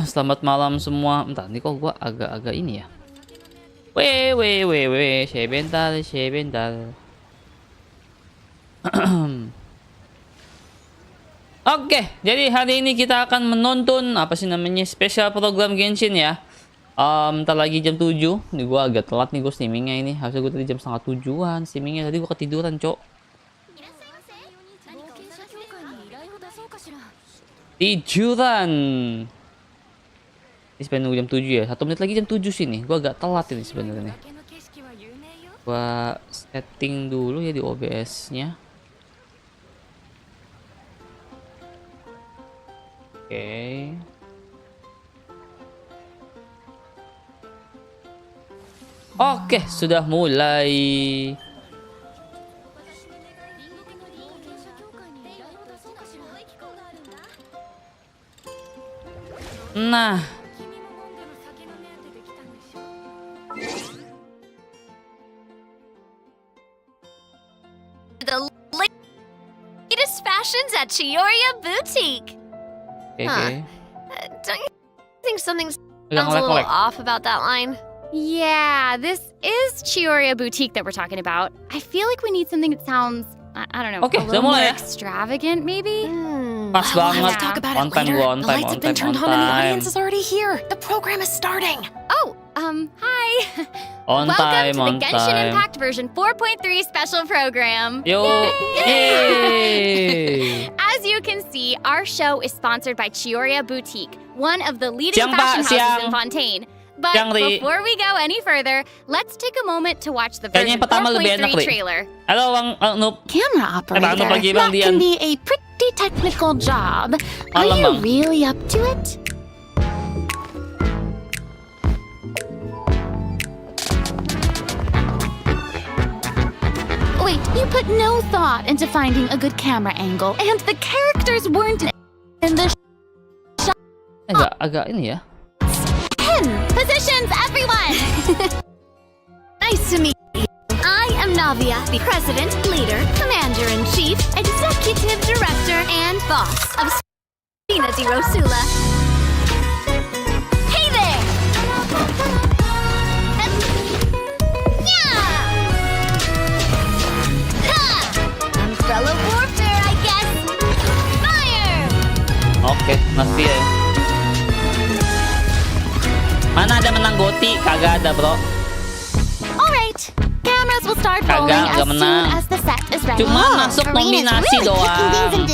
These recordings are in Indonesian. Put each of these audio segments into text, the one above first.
Selamat malam semua. Bentar, ini kok gua agak-agak ini ya. Sebentar, sebentar. Oke, jadi hari ini kita akan menonton apa sih namanya spesial program Genshin ya. Ntar lagi jam 7. Nih gua agak telat nih gue streamingnya ini. Harusnya gue tadi jam setengah 7-an streamingnya. Tadi gua ketiduran, Cok. Tiduran. Ini sebenarnya nunggu jam 7 ya. 1 menit lagi jam 7 sih nih. Gua agak telat ini sebenarnya. Gua setting dulu ya di OBS-nya. Oke. Oke, sudah mulai. Nah, the latest fashions at Chioria Boutique. oke. Don't you think something Pegang sounds a little lek-lek. off about that line? Yeah, this is Chioria Boutique that we're talking about. I feel like we need something that sounds, I don't know, Oke, a udah little more mulai ya. extravagant maybe? Pas banget. Let's talk about it On time, later. gua on The time, lights on have been time, turned on on and the time. audience is already here. The program is starting. Oh, hi. On Welcome time, to the on Genshin time. Impact version 4.3 special program. Yo, yay! As you can see, our show is sponsored by Chioria Boutique, one of the leading Siang, Pak, fashion houses siang. in Fontaine. But Siang, Ri. before we go any further, let's take a moment to watch the Kayaknya version yang pertama lebih enak, 4.3 Ri. trailer. Halo, Bang Noob. Camera Bang operator. Noob lagi, Bang That Dian. can be a pretty technical job. Are Malam, you Bang. really up to it? Wait, you put no thought into finding a good camera angle, and the characters weren't in the Agak ini ya. Positions, everyone! Nice to meet you. I am Navia, the President, Leader, Commander-in-Chief, Executive Director, and Boss of Spina di Rosula. Hey there! Yeah! Ha! Umbrella warfare, I guess! Fire! Oke, masih ya. Mana ada menang Goti? Kagak ada, bro. Alright, cameras will start Kagak, rolling nggak as soon menang. as the set is ready. Cuma masuk nominasi doang.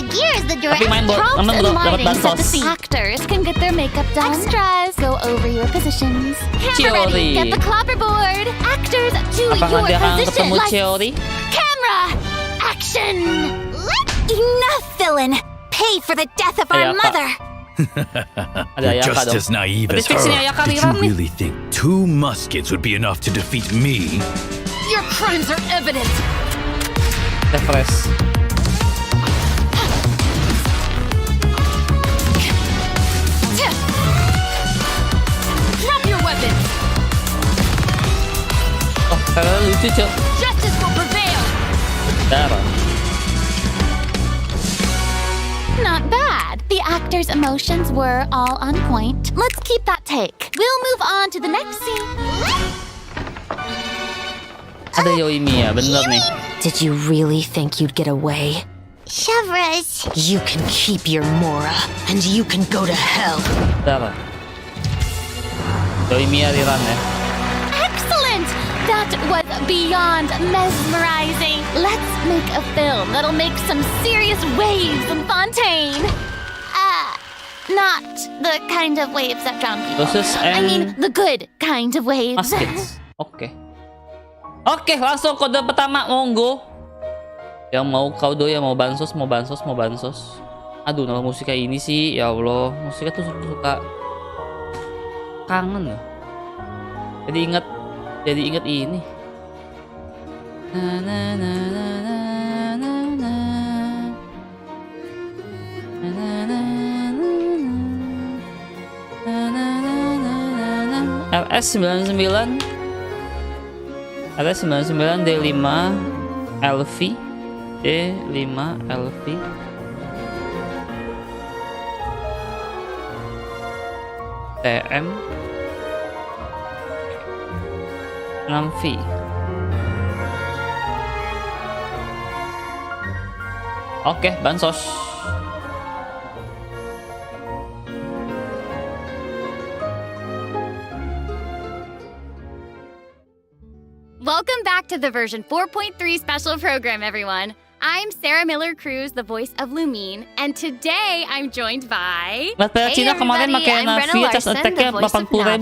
Tapi main Props temen and bro, dapat lighting set the bansos. scene. Actors can get their makeup done. Extras, go over your positions. Camera Theory. ready, get the clapperboard. Actors, do Apakah dia your akan position. ketemu Lights, Theory? camera, action. Enough, villain! Pay for the death of our Ayaka. mother! Ada You're Ayaka just dong. as naive Tapi as fix her. ini Ayaka Did nih, you really think 2 muskets would be enough to defeat me? Your crimes are evident! Refresh. Drop your weapons! Oh, karena lucu, Cok. Justice will prevail! Darah. Not bad. The actors' emotions were all on point. Let's keep that take. We'll move on to the next scene. Ada Yoimi ya, bener nih. Did you really think you'd get away? Shavras! You can keep your Mora, and you can go to hell. Darah. Yoimi aliran ya. Excellent! That was beyond mesmerizing. Let's make a film that'll make some serious waves in Fontaine. Not the kind of waves that drown people. Khusus I mean, and the good kind of waves. Muskets. Oke. Oke, langsung kode pertama, monggo. Yang mau kau doya, mau bansos, mau bansos, mau bansos. Aduh, nama musiknya ini sih, ya Allah. Musiknya tuh suka kangen loh. Jadi inget ini. Na na na na na na na. Na na na na na na na na. LS99 LS99 D5 LV D5 LV. TM 6V. Oke, bansos. Welcome back to the version 4.3 special program, everyone. I'm Sarah Miller Cruz, the voice of Lumine, and today I'm joined by... Lahat pala China kemarin pakai Navia cas attack-nya 80.000.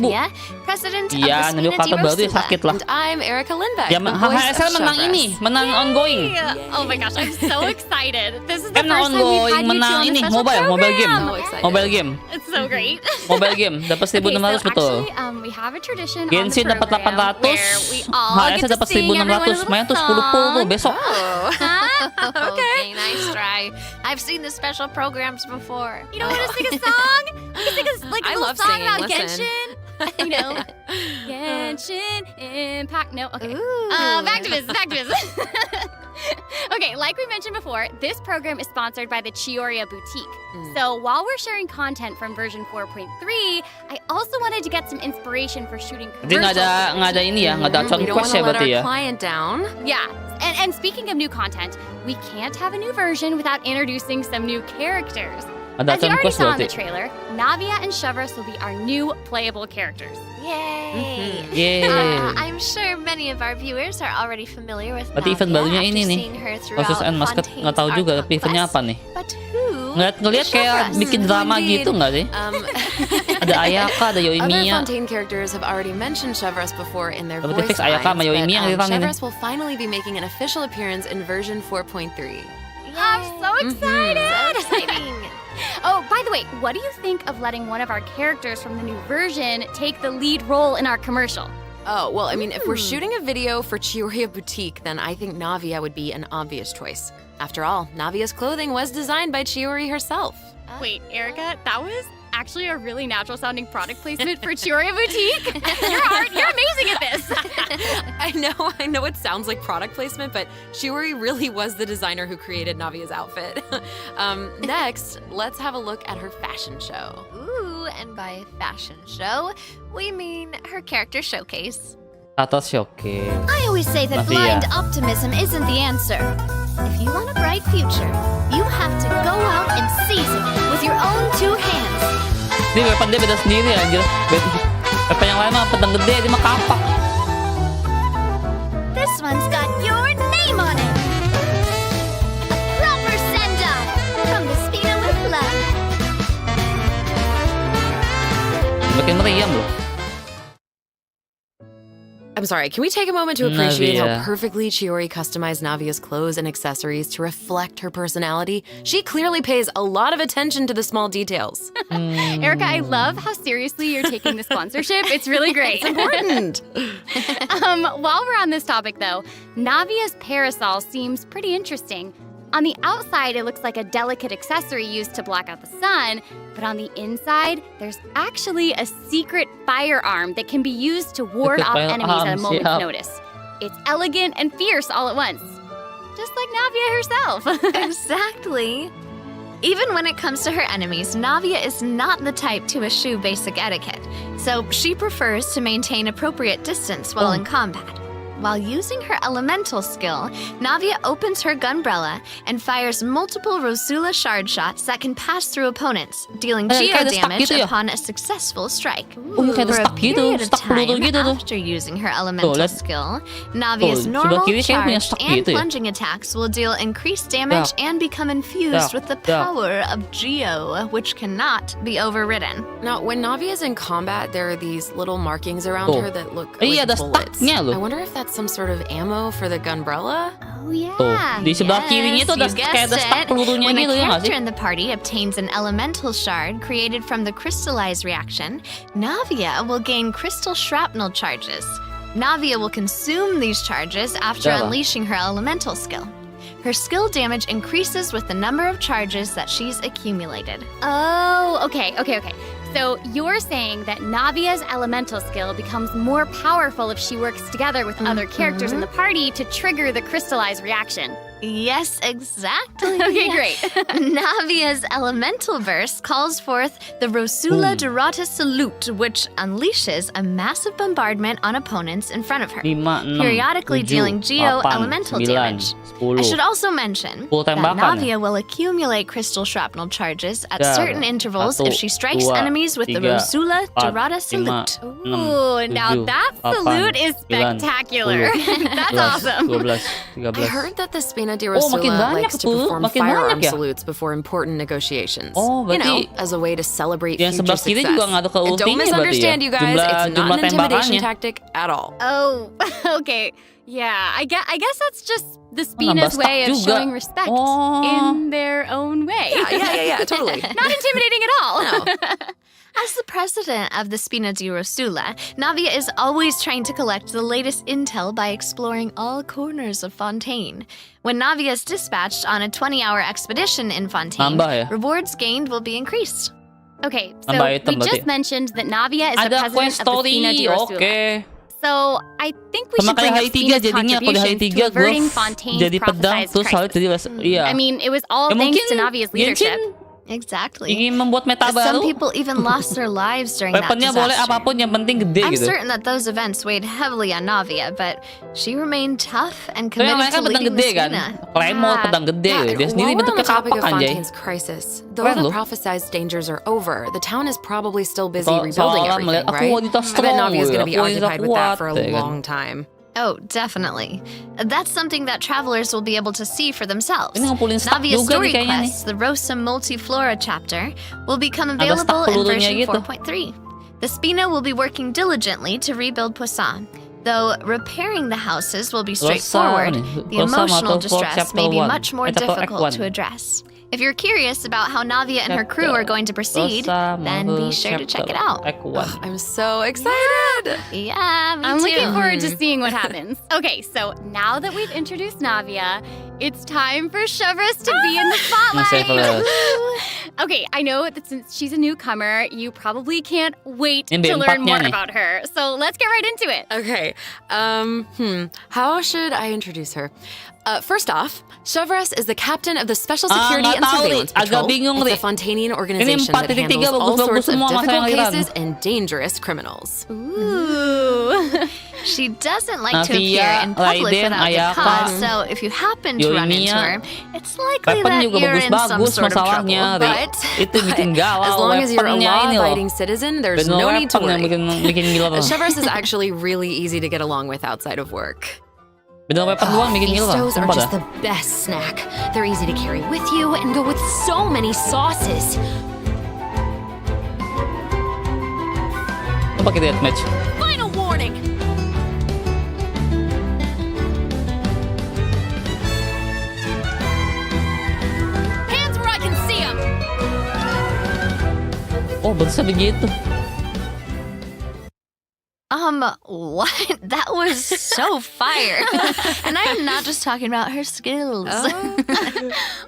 President Iya, Navia kata baru ya sakit lah. And I'm Erica Lindbeck. Ya, HSL menang ini, menang ongoing. Oh my gosh, I'm so excited. This is the Kan first time we've ongoing, had you two menang on the ini, special mobile game. program. Mobile game. It's so great. Mobile game, dapat 1.600 betul. We have a tradition Genshin on the dapat program 800, where we all get HS to dapat sing everyone a 1.600, lumayan tuh 10 pull tuh besok. Okay, nice try. I've seen the special programs before. You don't want to sing a song? We can sing like a I little love song singing, about listen. Genshin. You know, Genshin Impact. No, okay. Ooh. Back to business. Back to business. Okay, like we mentioned before, this program is sponsored by the Chioria Boutique. So while we're sharing content from version 4.3, I also wanted to get some inspiration for shooting Jadi nggak commercials. ada ini ya, nggak ada We don't want conquest to ya let berarti our ya. client down. Yeah, and speaking of new content, we can't have a new version without introducing some new characters. Ada As you already conquest saw in the berarti. trailer, Navia and Shavras will be our new playable characters. Yay! Yeay. I'm sure many of our viewers are already familiar with Berarti event Navia barunya after ini nih. seeing her throughout Versus and Masket Fontaine's nggak tahu juga Art tapi eventnya Conquest. apa nih. But who? Ngeliat kayak Shavras. bikin drama gitu nggak sih? Ada Ayaka, ada Other Yoimiya. Fontaine characters have already mentioned Shavras before in their Dapat voice fix Ayaka sama lines, Yoimiya but, yang ditangan ini. Shavras will finally be making an official appearance in version 4.3. I'm so excited! So exciting! Oh, by the way, what do you think of letting one of our characters from the new version take the lead role in our commercial? Oh, well, I mean, if we're shooting a video for Chioria Boutique, then I think Navia would be an obvious choice. After all, Navia's clothing was designed by Chiori herself. Wait, Erica, that was actually a really natural sounding product placement for Chioria Boutique. You're amazing at this. I know it sounds like product placement, but Chiori really was the designer who created Navia's outfit. Next, let's have a look at her fashion show. Ooh, and by fashion show, we mean her character showcase. Atau showcase. I always say that Navia. blind optimism isn't the answer. If you want a bright future, you have to go out and seize it with your own two hands. Ini weapon dia beda sendiri anjir. Weapon yang lain mah pedang gede, dia mah kapak. This one's got your name on it. A proper send-off from the Spina with love. Makin meriam loh. I'm sorry, can we take a moment to appreciate Navia. how perfectly Chiori customized Navia's clothes and accessories to reflect her personality? She clearly pays a lot of attention to the small details. Erica, I love how seriously you're taking the sponsorship. It's really great. It's important. While we're on this topic, though, Navia's parasol seems pretty interesting. On the outside, it looks like a delicate accessory used to block out the sun, but on the inside, there's actually a secret firearm that can be used to ward Secret off enemies at a firearms, moment's yeah. notice. It's elegant and fierce all at once, just like Navia herself. Exactly. Even when it comes to her enemies, Navia is not the type to eschew basic etiquette, so she prefers to maintain appropriate distance while in combat. While using her elemental skill, Navia opens her gunbrella and fires multiple Rosula shard shots that can pass through opponents, dealing Kayak geo ada stuck damage gitu ya? upon a successful strike. Oh, kayak ada For a stuck gitu, period of stuck peluru time gitu tuh. after using her elemental lihat. skill, Navia's Tuh, normal, sebelah kiri kayaknya punya charged, stuck and gitu ya? plunging attacks will deal increased damage Stuck. and become infused Stuck. with the Stuck. power of Geo, which cannot be overridden. Now, when Navia's in combat, there are these little markings around Tuh. her that look Iya, like ada bullets. stucknya loh. I wonder if that's some sort of ammo for the gunbrella? Oh yeah. Tuh, di sebelah kirinya tuh ada you kayak ada guessed stuck it. pelurunya When gitu a ya nggak character sih? in the party obtains an elemental shard created from the crystallized reaction, Navia will gain crystal shrapnel charges. Navia will consume these charges after Dah lah. unleashing her elemental skill. Her skill damage increases with the number of charges that she's accumulated. Oh, okay. So you're saying that Navia's elemental skill becomes more powerful if she works together with other characters in the party to trigger the crystallized reaction. Yes, exactly. Okay, great. Navia's elemental burst calls forth the Rosula Dorata Salute, which unleashes a massive bombardment on opponents in front of her, 5, 6, periodically 7, dealing Geo 8, elemental 9, damage. 10. I should also mention Full that tembakan Navia will accumulate crystal shrapnel charges at 3, certain intervals if she strikes 2, enemies with the 3, Rosula 4, Dorata 5, Salute. 6, Ooh, now 7, that 8, salute is 9, spectacular. 10, That's awesome. 12, I 13. heard that the Spina di Oh, makin Rosula banyak likes to tuh. perform Makin firearm banyak ya? salutes before important negotiations. Oh, you know, berarti as a way to celebrate yang future sebelah kiri success. juga ngaruh ke And ultinya don't berarti ya? misunderstand, you guys. Jumlah- It's not jumlah an intimidation tembakannya. tactic at all. Oh, okay. Yeah, I guess that's just the nambah Spina's stack way of juga. showing respect Oh. in their own way. Yeah, totally. Not intimidating at all. No. As the president of the Spina di Rosula, Navia is always trying to collect the latest intel by exploring all corners of Fontaine. When Navia is dispatched on a 20-hour expedition in Fontaine, Nambah ya? rewards gained will be increased. Okay, so Nambah item we berarti. just mentioned that Navia is the Ada president quest of the story. Spina di Rosula. Oke. So I think we Sama should bring kayak up hari 3 Spina's jadinya. Kalau di hari contributions 3 to gue averting Fontaine's jadi pedang prophesized terus Salih crisis. jadi iya. I mean, it was all Ya, thanks mungkin to Navia's leadership. Genshin Exactly. ingin membuat meta Some baru. people even lost their lives during that Weaponnya boleh disaster. apapun yang penting gede I'm gitu. certain that those events weighed heavily on Navia, but she remained tough and Soalnya yang committed lain to kan pedang leading the gede kan. Spina. Claymore Yeah. pedang gede. Yeah, Dia sendiri while we're on bentuknya the topic kapak of anjay. Fontaine's crisis, though Keren the loh. prophesized dangers are over, the town is probably still busy So- rebuilding seolah everything, melihat, aku right? wanita I bet strong, Navia's gonna be aku wanita occupied with that kuat, for a ya kan? long time. Oh, definitely. That's something that travelers will be able to see for themselves. Ini ngumpulin stack Navia's juga story nih kayaknya nih. quest, the Rosa Multiflora chapter, will become Ada stack available in pelurunya version gitu. 4.3. The Spina will be working diligently to rebuild Poisson. Though repairing the houses will be straightforward, the Rosa emotional Multiflora distress may chapter be 1. much more Chapter Act difficult 1. to address. If you're curious about how Navia and her crew are going to proceed, Rosa then be sure to check it out. Act 1. Ugh, I'm so excited. Yeah, me I'm too. looking forward to seeing what happens. Okay, so now that we've introduced Navia, it's time for Chevres to be in the spotlight. Chevres. Okay, I know that since she's a newcomer, you probably can't wait Ini to learn B4-nya more nih. about her. So let's get right into it. Okay. How should I introduce her? First off, Chevres is the captain of the Special Security nggak and tahu, Surveillance Ri. Agak Patrol. bingung, It's Ri. a Fontanian organization that 4.3 handles all bagus-bagus sorts of semua, masa difficult yang lahiran. cases and dangerous criminals. Ooh. She doesn't like to Navia, appear in public Raiden, without good Ayaka, cause, so if you happen to run into Yoimiya. her, it's likely Weapon that juga you're in some bagus-bagus, sort of trouble. masalahnya, Ri. But, Itu bikin galau. as long as you're a Weaponnya ini loh. law-abiding citizen, there's Bener no need to weapon yang worry. bikin gila. Chevres is actually really easy to get along with outside of work. Bener weapon doang bikin These gila. doughs are Sumpah just dah. the best snack. They're easy to carry with you and go with so many sauces. Coba kita deathmatch. Final warning. Hands where I can see them. Oh, bisa begitu. What? That was so fire. And I am not just talking about her skills.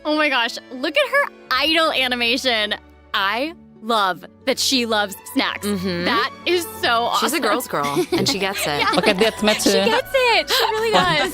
Oh my gosh, look at her idol animation. I love that she loves snacks. That is so awesome. She's a girl's girl, and she gets it. Pakai deathmatch She ya. gets it. She really does.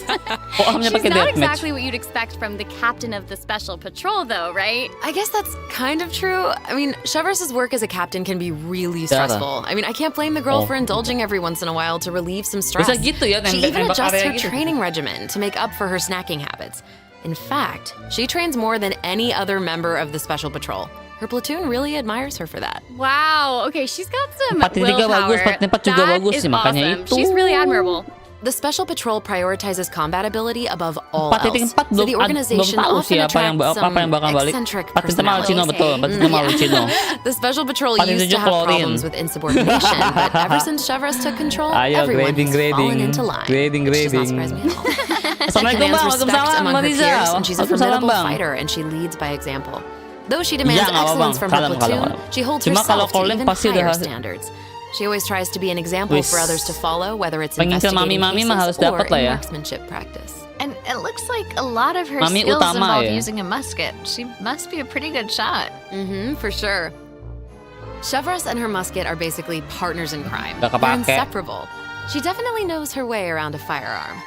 Foamnya She's pakai not deathmatch. exactly what you'd expect from the captain of the special patrol, though, right? I guess that's kind of true. I mean, Chevres' work as a captain can be really Dara. stressful. I mean, I can't blame the girl Oh. for indulging every once in a while to relieve some stress. Bisa gitu ya, She even nembak adjusts area her gitu. training regimen to make up for her snacking habits. In fact, she trains more than any other member of the Special Patrol. Her platoon really admires her for that. Wow. Okay, she's got some 4.3 willpower. bagus, 4.4 juga That bagus is sih, makanya awesome. itu. She's really admirable. The Special Patrol prioritizes combat ability above all 4.4 else. So the belum organization tahu often sih apa yang attracts some bakal balik. eccentric 4.3 malu Cino personalities. betul, 4.3 malu Cino. The Special Patrol 4.7 used to have Chlorine. problems with insubordination, but ever since Chevres took control, Ayo, everyone grading, has fallen grading. into line. Grading, Which does not grading. surprise me at all. Assalamualaikum Commands bang, respect waalaikumsalam among Mbak her Riza. peers, and she's a Waalaikumsalam formidable bang. fighter, and she leads by example. Though she demands Iya, nggak apa-apa, excellence Bang. from her Kalem, platoon, kalem. she holds Cuma kalau herself to Colin even pasti udah higher harus- standards. She always tries to be an example Wis. for others to follow, whether it's Pengincar investigating mami-mami mah harus cases or dapat lah in ya. marksmanship practice. And it looks like a lot of her Mami skills utama involve ya. using a musket. She must be a pretty good shot. For sure. Chevres and her musket are basically partners in crime. Gak They're kepake. inseparable. She definitely knows her way around a firearm.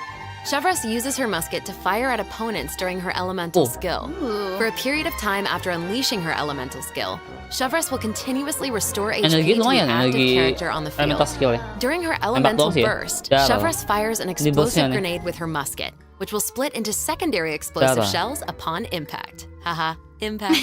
Chevrolet uses her musket to fire at opponents during her elemental skill. For a period of time after unleashing her elemental skill, Chevrolet will continuously restore HP Energi to the lumayan, active energi character on the elemental field. skill ya. During her elemental doang sih ya. burst, Darah. Chevrolet fires an burstnya explosive nih. grenade with her musket, which will split into secondary explosive Darah. shells upon impact. Haha, impact.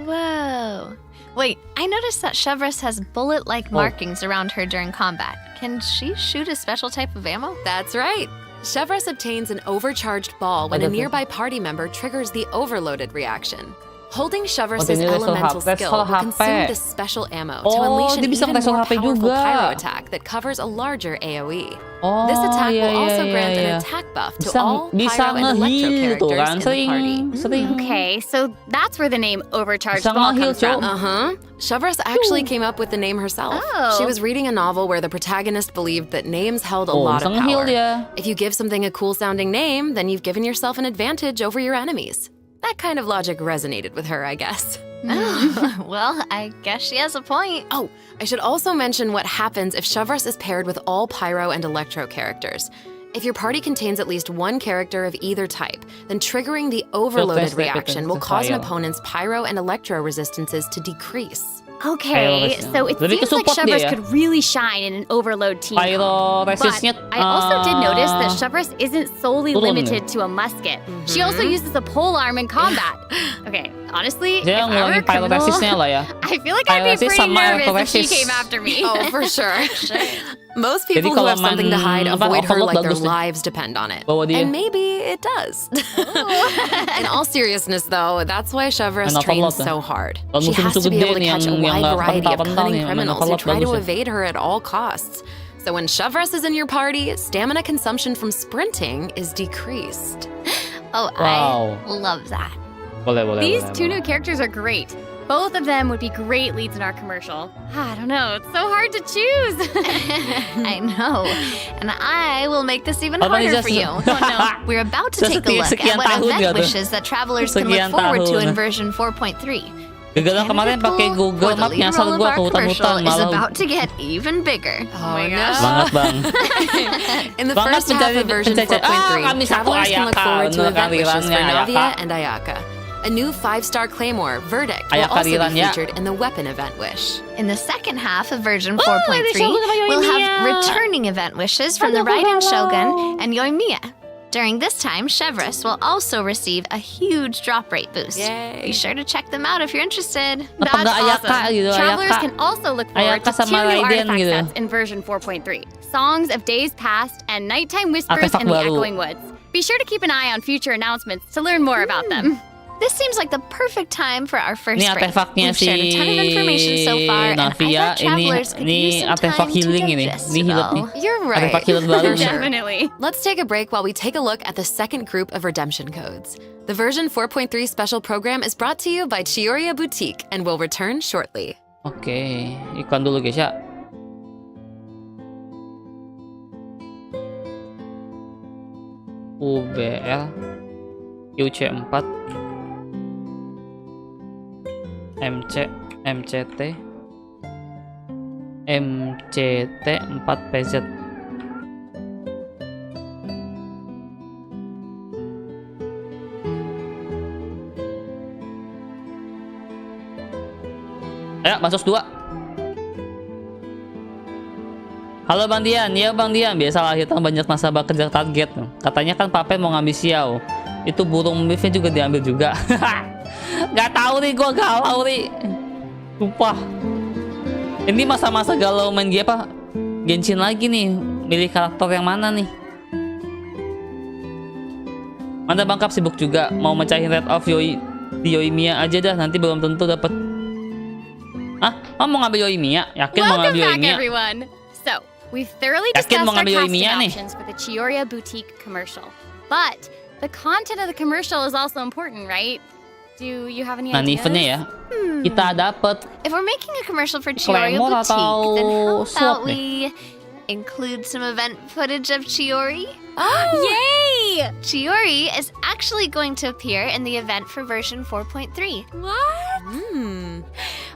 Whoa. Wait, I noticed that Chevrolet has bullet-like markings around her during combat. Can she shoot a special type of ammo? That's right. Chevrolet obtains an overcharged ball when a nearby party member triggers the overloaded reaction. Holding Chevrolet's ini restore elemental HP. skill will Restore consume HP. this special ammo Oh, to unleash an dia bisa even restore more HP powerful juga. pyro attack that covers a larger AoE. Oh, This attack iya, will also iya, grant iya. an attack buff to Bisa, all bisa pyro and electro nge-heal tuh characters kan. in the party. Sering. Okay, so that's where the name Overcharged Bisa Ball nge-heal, comes from. Cok. Uh-huh. Chevrolet actually came up with the name herself. Oh. She was reading a novel where the protagonist believed that names held a Oh, lot bisa of nge-heal power. dia. If you give something a cool-sounding name, then you've given yourself an advantage over your enemies. That kind of logic resonated with her, I guess. Oh, well, I guess she has a point. Oh, I should also mention what happens if Chevrolet is paired with all Pyro and Electro characters. If your party contains at least one character of either type, then triggering the overloaded Filter reaction will to cause an fire. opponent's Pyro and Electro resistances to decrease. Okay, Pyro so it Lebih ke seems like support dia Chevrolet ya. could really shine in an overload team. Pyro But resistnya I also did notice that ah, Chevrolet isn't solely turun limited to a musket. She also uses a polearm in combat. Okay, honestly, dia if I were a ngurangin pyro criminal, resistnya lah ya. I feel like I'd be Pyroresist pretty sama nervous if she electroresist. came after me. Oh, for sure. Most Jadi people who kalau have something to hide main, apa, avoid her overload like their bagus deh. lives depend on it. Bawa dia. And maybe it does. In all seriousness, though, that's why Chevrolet Main overload trains ya. so hard. Kalau She has musuh-musuh to be able gede to nih catch a yang wide nggak variety of pental-pental cunning nih, main criminals who overload try to bagus ya. evade her at all costs. So when Chevrolet is in your party, stamina consumption from sprinting is decreased. Oh, Wow. I love that. Boleh. These boleh, two boleh. new characters are great. Both of them would be great leads in our commercial. I don't know, it's so hard to choose. I know. And I will make this even Apa nih, harder for Jess? you. We're about to Jess, take a look sekian at what tahun event nggak tuh? wishes that travelers can look Sekian forward to tahun. in version 4.3. Gagal kemarin pakai Google the Map lead nyasar role of gua our ke hutan-hutan commercial is malah about to get even bigger. Oh, my no. gosh. banget bang. In the Banget first half of version pencari- 4.3, kami satu travelers can look Ayaka, forward to untuk event wishes for kalirannya Navia Ayaka. and Ayaka. A new 5-star Claymore, Verdict, will Ayaka also be kalirannya. featured in the weapon event wish. In the second half of version Oh, 4.3, ada Shogun sama we'll have Yoimiya. returning event wishes from the Aduh, Raiden aku Shogun galau. and Yoimiya. During this time, Chevrolet will also receive a huge drop rate boost. Yay. Be sure to check them out if you're interested. Apa That's nggak Ayaka awesome. gitu, Travelers Ayaka. can also look forward Ayaka to sama 2 new Raiden artifact gitu. sets in version 4.3. Songs of Days Past and Nighttime Whispers Artefak in the baru. Echoing Woods. Be sure to keep an eye on future announcements to learn more about them. This seems like the perfect time for our first Ini break. artefaknya We've shared a ton of si information so far, and I Navia. bet travelers could use Ini some artefak time to healing ini. digest Ini it healer all. nih. You're right. Artefak healer baru For nih. sure. Definitely. Let's take a break while we take a look at the second group of redemption codes. The version 4.3 special program is brought to you by Chiyoria Boutique and will return shortly. Oke, iklan dulu guys ya. UBL UC4 MC MCT MCT 4PZ. Ayo masuk 2. Halo Bang Dian, ya Bang Dian, biasalah kita banyak nasabah kejar target. Katanya kan Papen mau ngambil Xiao. Itu burung beefnya juga diambil juga. Gak tahu nih, gua galau nih. Sumpah. Ini masa-masa galau main game apa? Genshin lagi nih. Milih karakter yang mana nih? Mana Bangkap sibuk juga, mau mecahin red off di Yoimiya aja dah, nanti belum tentu dapat. Hah? Mau ngambil Yoimiya? Yakin mau Welcome ngambil back, Yoimiya? everyone. So, we've thoroughly Yakin discussed mau our ngambil casting Yoimiya nih? options for the Chiyoria Boutique commercial. But the content of the commercial is also important, right? Do you have any Nah, ideas? eventnya ya. Kita dapat If we're making a commercial for Chiyoria Claymore Boutique, atau then how swap about we include some event footage of Chiori? Yay! Chiori is actually going to appear in the event for version 4.3. What?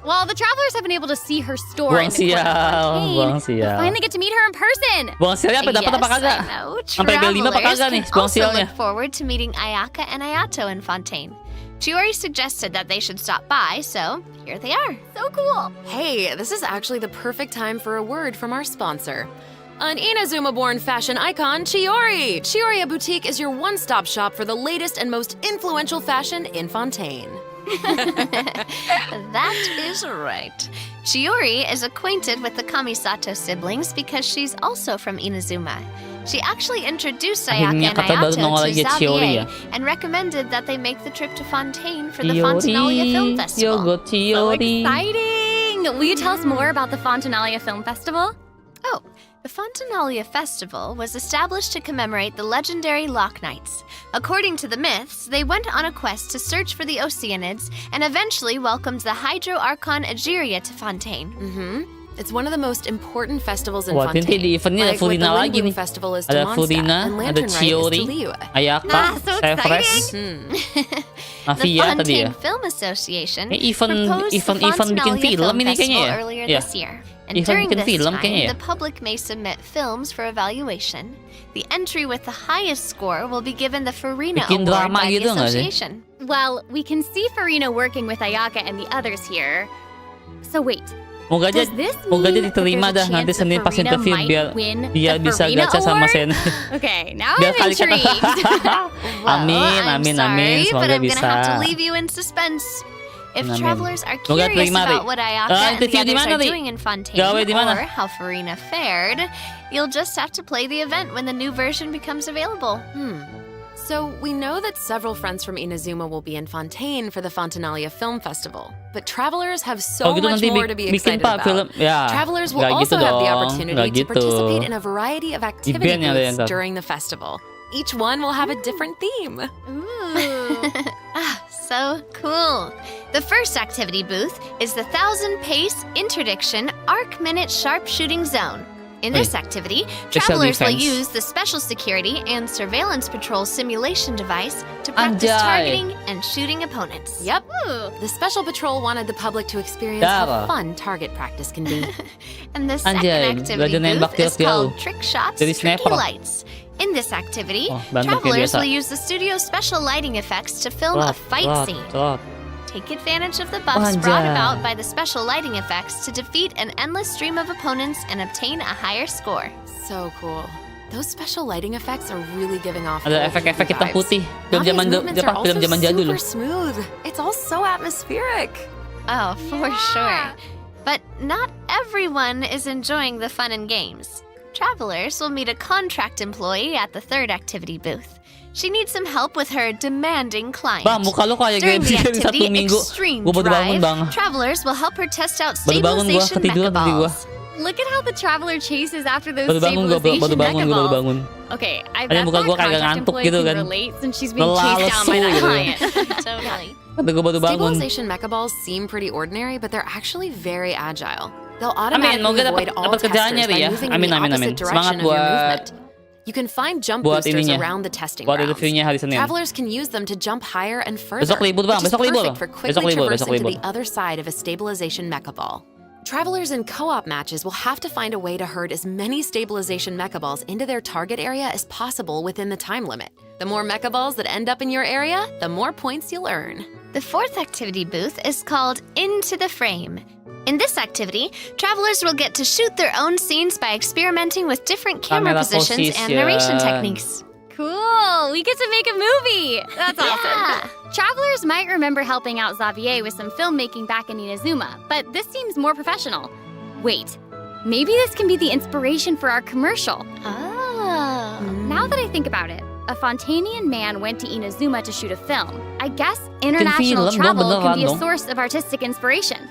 While the travelers have been able to see her store Buang in the court of Fontaine, buang they'll sial. finally get to meet her in person. Buang sialnya apa? Dapat apa kagak? I know. Sampai level 5 apa Travelers kagak nih? can Buang also sialnya. look forward to meeting Ayaka and Ayato in Fontaine. Chiori suggested that they should stop by, so here they are. So cool. Hey, this is actually the perfect time for a word from our sponsor. An Inazuma-born fashion icon, Chiori! Chiori Boutique is your one-stop shop for the latest and most influential fashion in Fontaine. That is right. Chiori is acquainted with the Kamisato siblings because she's also from Inazuma. She actually introduced Ayaka Akhirnya and kata baru Ayato nongol to lagi Chiori ya. Xavier and recommended that they make the trip to Fontaine for the Fontanalia Film Festival. Yogo So Chiori. exciting. Will you tell us more about the Fontanalia Film Festival? Oh, the Fontanalia Festival was established to commemorate the legendary Loch Knights. According to the myths, they went on a quest to search for the Oceanids and eventually welcomed the Hydro Archon Egeria to Fontaine. It's one of the most important festivals in Wah, Fontaine. nanti di eventnya ada Like what the Furina Wind lagi Bloom nih. Festival is to Ada Mondstadt, Furina, and ada Lantern Rite is Chiori, to Liyue. Ayaka, so Sevres, exciting. The Mafia tadi Fontaine ya. Film Association Event proposed the bikin Fontanalia film Film ini kayaknya Festival ya. earlier Ya. this year. And Event during bikin this film time, kayaknya ya. the public may submit films for evaluation. The entry with the highest score will be given the Farina Bikin Award drama by the gitu nggak sih? association. Well, we can see Farina working with Ayaka and the others here. So wait, Moga aja, does this moga aja mean that diterima there's dah a nanti chance Senin that pas Farina interview might biar win dia the bisa Farina gacha sama Award? Sen. Okay, now Biar I'm kali kata. intrigued. Well, Amin, I'm amin, sorry, amin. but Semoga I'm gonna have to bisa. leave you in suspense. If Amin. travelers are Semoga curious terima, about Ri. what Ayaka and the interview di others mana, are Ri? doing in Fontaine Gawe di mana? or how Farina fared, you'll just have to play the event when the new version becomes available. So we know that several friends from Inazuma will be in Fontaine for the Fontanalia Film Festival, but travelers have so Oh gitu much nanti more to be bikin excited pa about. film. Ya. Travelers will nggak gitu also have the dong, opportunity nggak to gitu. participate in a variety of activity Event yang ada yang booths ntar. during the festival. Each one will have a different theme. So cool. The first activity booth is the 1,000 Pace Interdiction Arc Minute Sharpshooting Zone. In this activity, Special travelers will defense. use the Special Security and Surveillance Patrol simulation device to practice Anjay. targeting and shooting opponents. Yep. The Special Patrol wanted the public to experience Darah. how fun target practice can be. And the second Anjay, activity belajar nembak booth is jauh-jauh. called Trick Shots, Jadi Tricky sniper. Lights. In this activity, Oh, banteng kayak travelers biasa. will use the studio's special lighting effects to film a fight scene. Take advantage of the buffs brought Anjay. about by the special lighting effects to defeat an endless stream of opponents and obtain a higher score. So cool. Those special lighting effects are really giving off. Ada old efek-efek movie hitam vibes. putih. Film Navi's zaman movements are film also zaman jadul loh. super smooth. It's all so atmospheric. Oh, for sure. But not everyone is enjoying the fun and games. Travelers will meet a contract employee at the third activity booth. She needs some help with her demanding client. Bang, mukha lo kayak During the ganti Sabtu activity Minggu. Extreme Gua baru bangun, Drive, Bang. travelers will help her test out Baru bangun gua, stabilization ketiduran mecha tadi gua. balls. Look at how the traveler chases after those Baru bangun gua, stabilization baru bangun mecha gua, baru balls. bangun. Okay, I Ada bet muka that gua kayak contract ngantuk employee gitu can kan. relate since she's being Lelah, chased down by lesu that gitu. client. Totally. Kata gua baru bangun. Stabilization mecha balls seem pretty ordinary, but they're actually very agile. They'll Amin, automatically moga avoid all dapat kerjaannya testers Ri by ya. moving in Amin, the amin, opposite amin. direction Semangat of your buat movement. You can find jump buat boosters ininya. around the testing Buat grounds. reviewnya hari Senin. Travelers can use them to jump higher and further. Besok libur, Bang. which is Besok libur. perfect for quickly Besok libur, traversing besok to libur. the other side of a stabilization mecha ball. Travelers in co-op matches will have to find a way to herd as many stabilization mecha balls into their target area as possible within the time limit. The more mecha balls that end up in your area, the more points you'll earn. The fourth activity booth is called Into the Frame. In this activity, travelers will get to shoot their own scenes by experimenting with different camera Kamera positions and narration position. techniques. Cool! We get to make a movie! That's awesome. Yeah. Travelers might remember helping out Xavier with some filmmaking back in Inazuma, but this seems more professional. Wait, maybe this can be the inspiration for our commercial. Oh. Now that I think about it, a Fontanian man went to Inazuma to shoot a film. I guess international film dong, travel can be a beneran dong. source of artistic inspiration.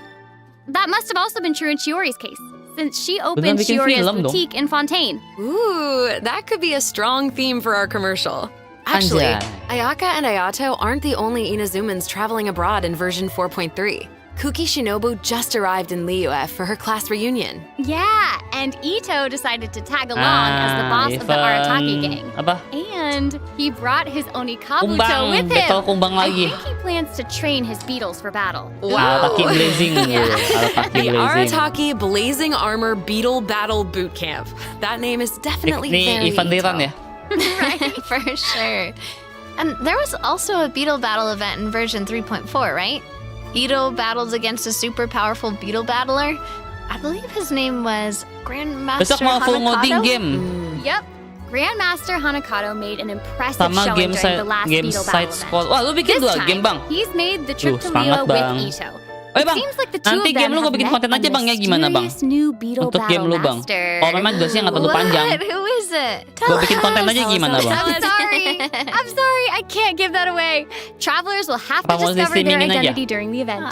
That must have also been true in Chiori's case, since she Beneran opened bikin Chiori's film dong. boutique in Fontaine. Ooh, that could be a strong theme for our commercial. Actually, Anjay. Ayaka and Ayato aren't the only Inazumans traveling abroad in version 4.3. Kuki Shinobu just arrived in Liyue for her class reunion. Yeah, And Ito decided to tag along as the boss of the Arataki gang. Apa? And he brought his Onikabuto Kumbang. with Betul him. kumbang I lagi. think he plans to train his beetles for battle. Arataki Blazing. Arataki The Blazing. Arataki Blazing Armor Beetle Battle Boot Camp. That name is definitely Ni very Ivan Diran Ito. ya? Right, for sure. And there was also a beetle battle event in version 3.4, right? Ito battles against a super powerful beetle battler. I believe his name was Grandmaster Besok mga full modding Hanakato? game. Yep. Grandmaster Hanakato made an impressive Sama showing game, during the last game beetle site battle squad. event. Wah, lu bikin This dua game bang. He's made the trip to semangat, Leo with Bang. Ito. Oke bang, It seems like the two nanti of them game lu gue have bikin met konten a aja bang ya gimana bang? mysterious new beetle Untuk game battle lu bang. master. Oh memang durasinya nggak terlalu panjang. What? Who is it? Gue bikin konten aja gimana bang? I'm sorry, I can't give that away. Travelers will have to Apa mau discover their di-streamingin aja? identity during the event.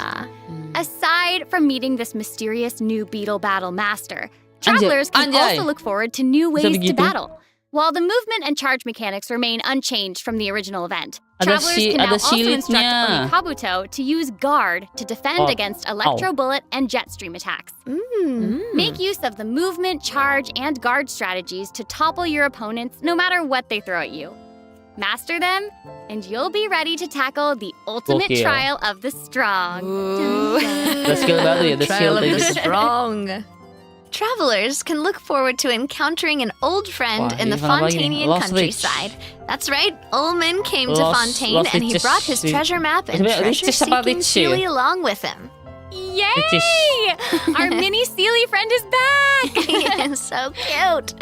Aside from meeting this mysterious new beetle battle master, travelers can Anjay. also look forward to new ways to begitu? battle. While the movement and charge mechanics remain unchanged from the original event, Ada travelers shi- can now ada also instruct shieldnya. Onikabuto to use guard to defend Oh. against electro bullet and jet stream attacks. Make use of the movement, charge, and guard strategies to topple your opponents no matter what they throw at you. Master them, and you'll be ready to tackle the ultimate Gokil. trial of the strong. Ada skill baru ya, ada Trial shield of the aja. strong. Travelers can look forward to encountering an old friend Wah, in the ini kenapa lagi? Fontanian Lost Ridge. countryside. That's right, Ullman came to Lost Fontaine and he Riches. brought his treasure map and Sebenarnya Riches apa treasure-seeking Rich? Sealy along with him. Yay! Our mini Sealy friend is back! So cute.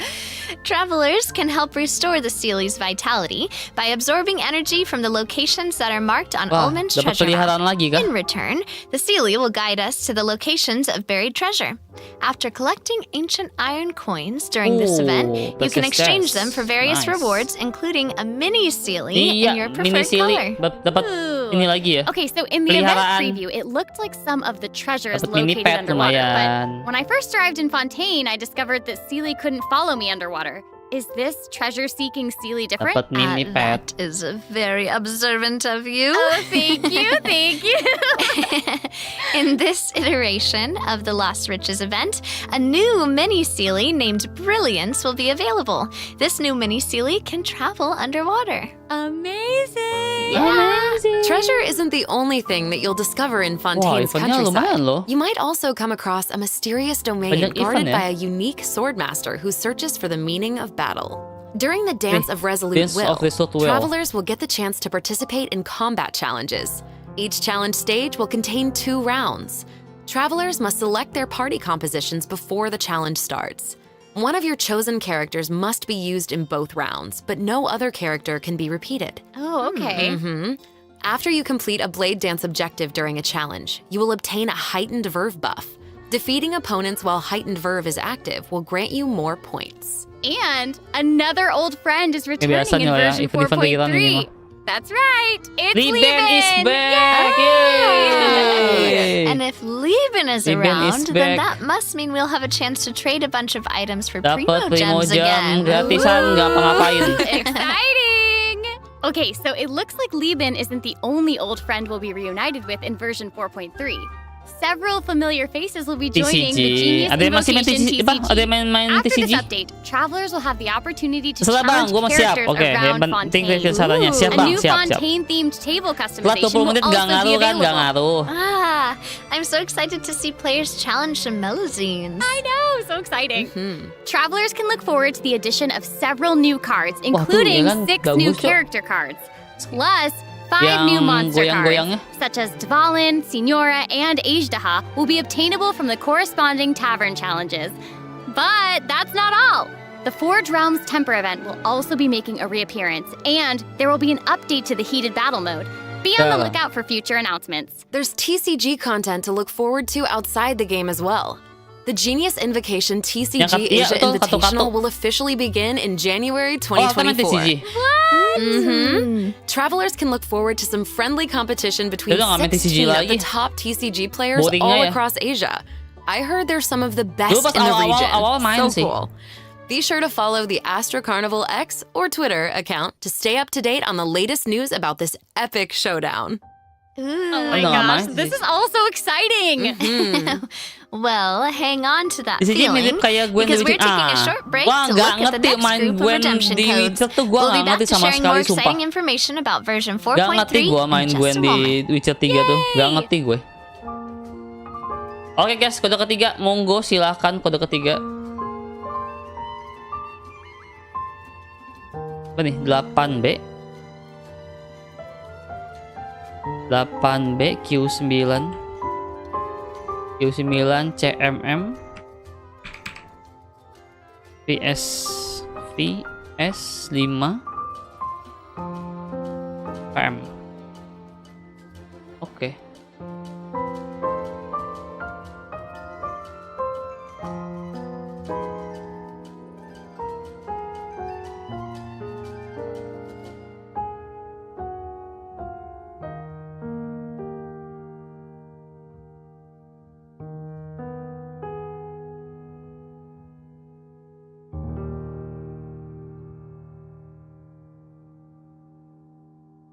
Travelers can help restore the Sealy's vitality by absorbing energy from the locations that are marked on Wah, Ullman's dapat treasure map. peliharaan lagi kah? In return, the Sealy will guide us to the locations of buried treasure. After collecting ancient iron coins during this Oh, event, you that's can a exchange stats. them for various Nice. rewards, including a mini Sealy Iya, in your mini preferred silly. color. Dapat Ooh. ini lagi ya. Okay, so in the event Peliharaan. preview, it looked like some of the treasures Dapat mini located pet underwater. lumayan. But when I first arrived in Fontaine, I discovered that Sealy couldn't follow me underwater. Is this treasure-seeking Sealy different? Dapat mini pet. That is very observant of you. Oh, thank you, thank you. In this iteration of the Lost Riches event, a new mini Sealy named Brilliance will be available. This new mini Sealy can travel underwater. Amazing. Treasure isn't the only thing that you'll discover in Wah, Fontaine's eventnya lumayan countryside. loh. You might also come across a mysterious domain Banyak guarded event ya. by a unique swordmaster who searches for the meaning of battle. During the Dance of Resolute Dance Will, of Resolute Will. travelers will get the chance to participate in combat challenges. Each challenge stage will contain 2 rounds. Travelers must select their party compositions before the challenge starts. One of your chosen characters must be used in both rounds, but no other character can be repeated. Oh, okay. After you complete a blade dance objective during a challenge, you will obtain a heightened verve buff. Defeating opponents while heightened verve is active will grant you more points. And another old friend is returning biasa in nyo ya, version event-event liran ini 4.3. That's right. It's Lieben Lieben. is back! Yay! Yay! And if Lieben is Lieben is around, then back. that must mean we'll have a chance to trade a bunch of items for Primo Dapat Primo Gems Jam again. gratisan, nggak apa-ngapain. Exciting! Okay, so it looks like Lieben isn't the only old friend we'll be reunited with in version 4.3. Several familiar faces will be joining the TCG. Genius Ada yang masih main Invocation TCG? Apa? Ada yang main After TCG? this update, travelers will have the opportunity to Setelah bang, challenge gue mau siap. characters Oke, yang around penting Fontaine. kesarannya. Siap A bang, new siap. Fontaine-themed table Setelah customization 20 will menit also gak be ngaruh kan? Gak available. ngaruh. I'm so excited to see players challenge some Melazines. I know, so exciting. Travelers can look forward to the addition of several new cards, tuh, including ya kan? 6 new Bagus, Cok. character cards, plus 5 Yang new monster goyang-goyangnya. cards, such as Dvalin, Signora, and Ajdaha, will be obtainable from the corresponding tavern challenges. But that's not all. The Forge Realms Temper event will also be making a reappearance, and there will be an update to the heated battle mode. Be on the Yeah. lookout for future announcements. There's TCG content to look forward to outside the game as well. The Genius Invocation TCG Yang iya, Asia betul, Invitational katuk-katuk. will officially begin in January Oh, apa main 2024. TCG? Travelers can look forward to some friendly competition between Udah nggak main 16 TCG of lagi. the top TCG players Boring all ya. across Asia. I heard they're some of the best Dulu pas in the awal-awal- region. awal main So sih. cool. Be sure to follow the Astro Carnival X or Twitter account to stay up to date on the latest news about this epic showdown. Oh my Ano nga, gosh, Ma? this is all so exciting! Well, hang on to that Sige, feeling, milip kaya Gwen because di we're Witcher. taking a short break Gua to nggak look at the ngerti next main group of Gwen redemption di codes. Witcher tuh gua We'll be nggak back ngerti to sama sharing sekali, more sumpah. exciting information about version Gak ngerti 4.3 gue in main just Gwen a di moment. Witcher 3 tuh. Gak ngerti gue. Oke guys, kode ketiga. Monggo silahkan kode ketiga. Apa nih? 8B. 8B Q9. Q9 CMM. VS 5 PM. Oke.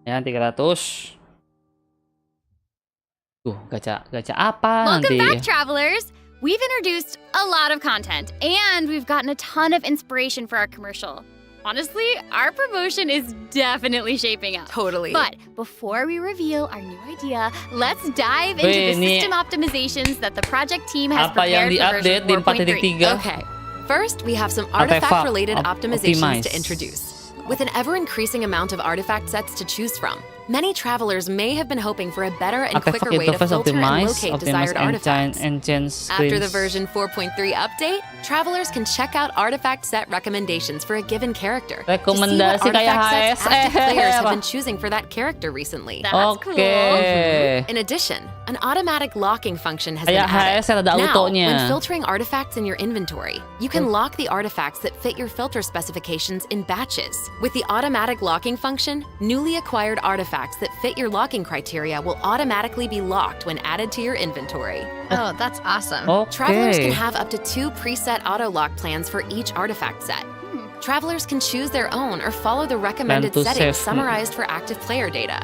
Ya, 300. Gacha apa Welcome nanti? back, travelers! We've introduced a lot of content, and we've gotten a ton of inspiration for our commercial. Honestly, our promotion is definitely shaping up. Totally. But before we reveal our new idea, let's dive into Weh, the ini system optimizations that the project team has apa yang prepared for di-update di version 4.3. 4.3? Okay. First, we have some Artifact artifact-related optimizations optimize. to introduce. With an ever-increasing amount of artifact sets to choose from, many travelers may have been hoping for a better and Artifact quicker way to interface filter and optimize, locate desired artifacts. enchant After the screens. version 4.3 update, travelers can check out artifact set recommendations for a given character. to see what Rekomendasi kayak artifact sets active HSR. players have been choosing for that character recently. That's Oke. cool. In addition, an automatic locking function has been Kayak added. HSR ada Now, autonya. when filtering artifacts in your inventory, you can lock the artifacts that fit your filter specifications in batches. With the automatic locking function, newly acquired artifacts that fit your locking criteria will automatically be locked when added to your inventory. Oh, that's awesome. Travelers can Oke. have up to 2 preset auto-lock plans for each artifact set. Travelers can choose their own or follow the recommended Plan to settings save. summarized for active player data.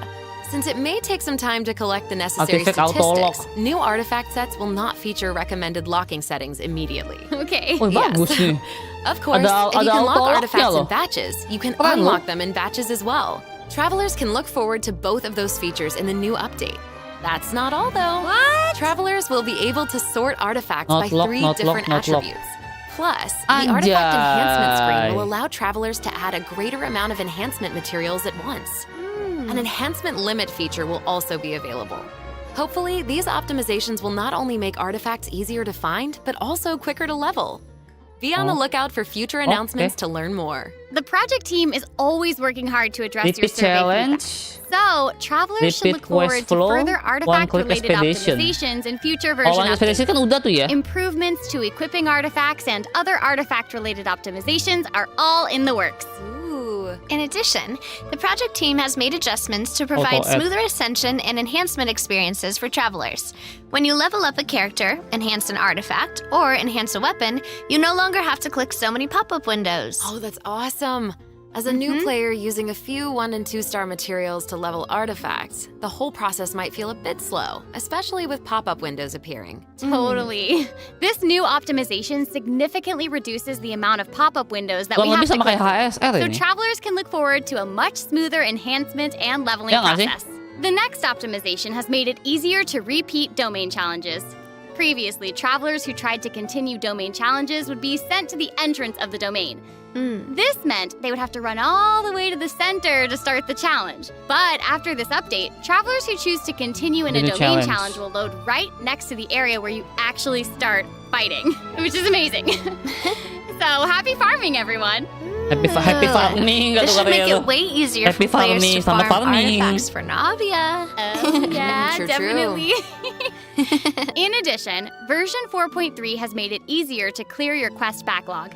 Since it may take some time to collect the necessary Artifact auto-lock. statistics, new artifact sets will not feature recommended locking settings immediately. Okay. Wih, bagus nih. Of course, Ada- if you ada can lock auto-lock-nya artifacts loh. in batches, you can Keren unlock loh. them in batches as well. Travelers can look forward to both of those features in the new update. That's not all though. What? Travelers will be able to sort artifacts Not by lock, 3 not lock, different not lock. attributes. Plus, the artifact enhancement screen will Anjay. allow travelers to add a greater amount of enhancement materials at once. An enhancement limit feature will also be available. Hopefully, these optimizations will not only make artifacts easier to find, but also quicker to level. Be on the lookout for future announcements to learn more. The project team is always working hard to address your Repeat survey challenge. feedback. So, travelers should Repeat look forward quest to flow, further one-click artifact-related expedition. optimizations in future Oh, version One Expedition updates. kan udah tuh ya. Improvements to equipping artifacts and other artifact-related optimizations are all in the works. Ooh. In addition, the project team has made adjustments to provide Auto-add. smoother ascension and enhancement experiences for travelers. When you level up a character, enhance an artifact, or enhance a weapon, you no longer have to click so many pop-up windows. Oh, that's awesome. As a new player using a few 1- and 2-star materials to level artifacts, the whole process might feel a bit slow, especially with pop-up windows appearing. Totally. This new optimization significantly reduces the amount of pop-up windows that Kurang we have lebih to sama click kayak through. HSR So ini. travelers can look forward to a much smoother enhancement and leveling Ya nggak sih? process. The next optimization has made it easier to repeat domain challenges. Previously, travelers who tried to continue domain challenges would be sent to the entrance of the domain. This meant they would have to run all the way to the center to start the challenge. But after this update, travelers who choose to continue in a The new domain challenge. challenge will load right next to the area where you actually start fighting, which is amazing. So happy farming, everyone! Happy farming gak This tuh should make katanya it way easier Happy for players farming, to sama farm farming. artifacts for Navia. Oh, yeah, True, true. definitely. In addition, version 4.3 has made it easier to clear your quest backlog.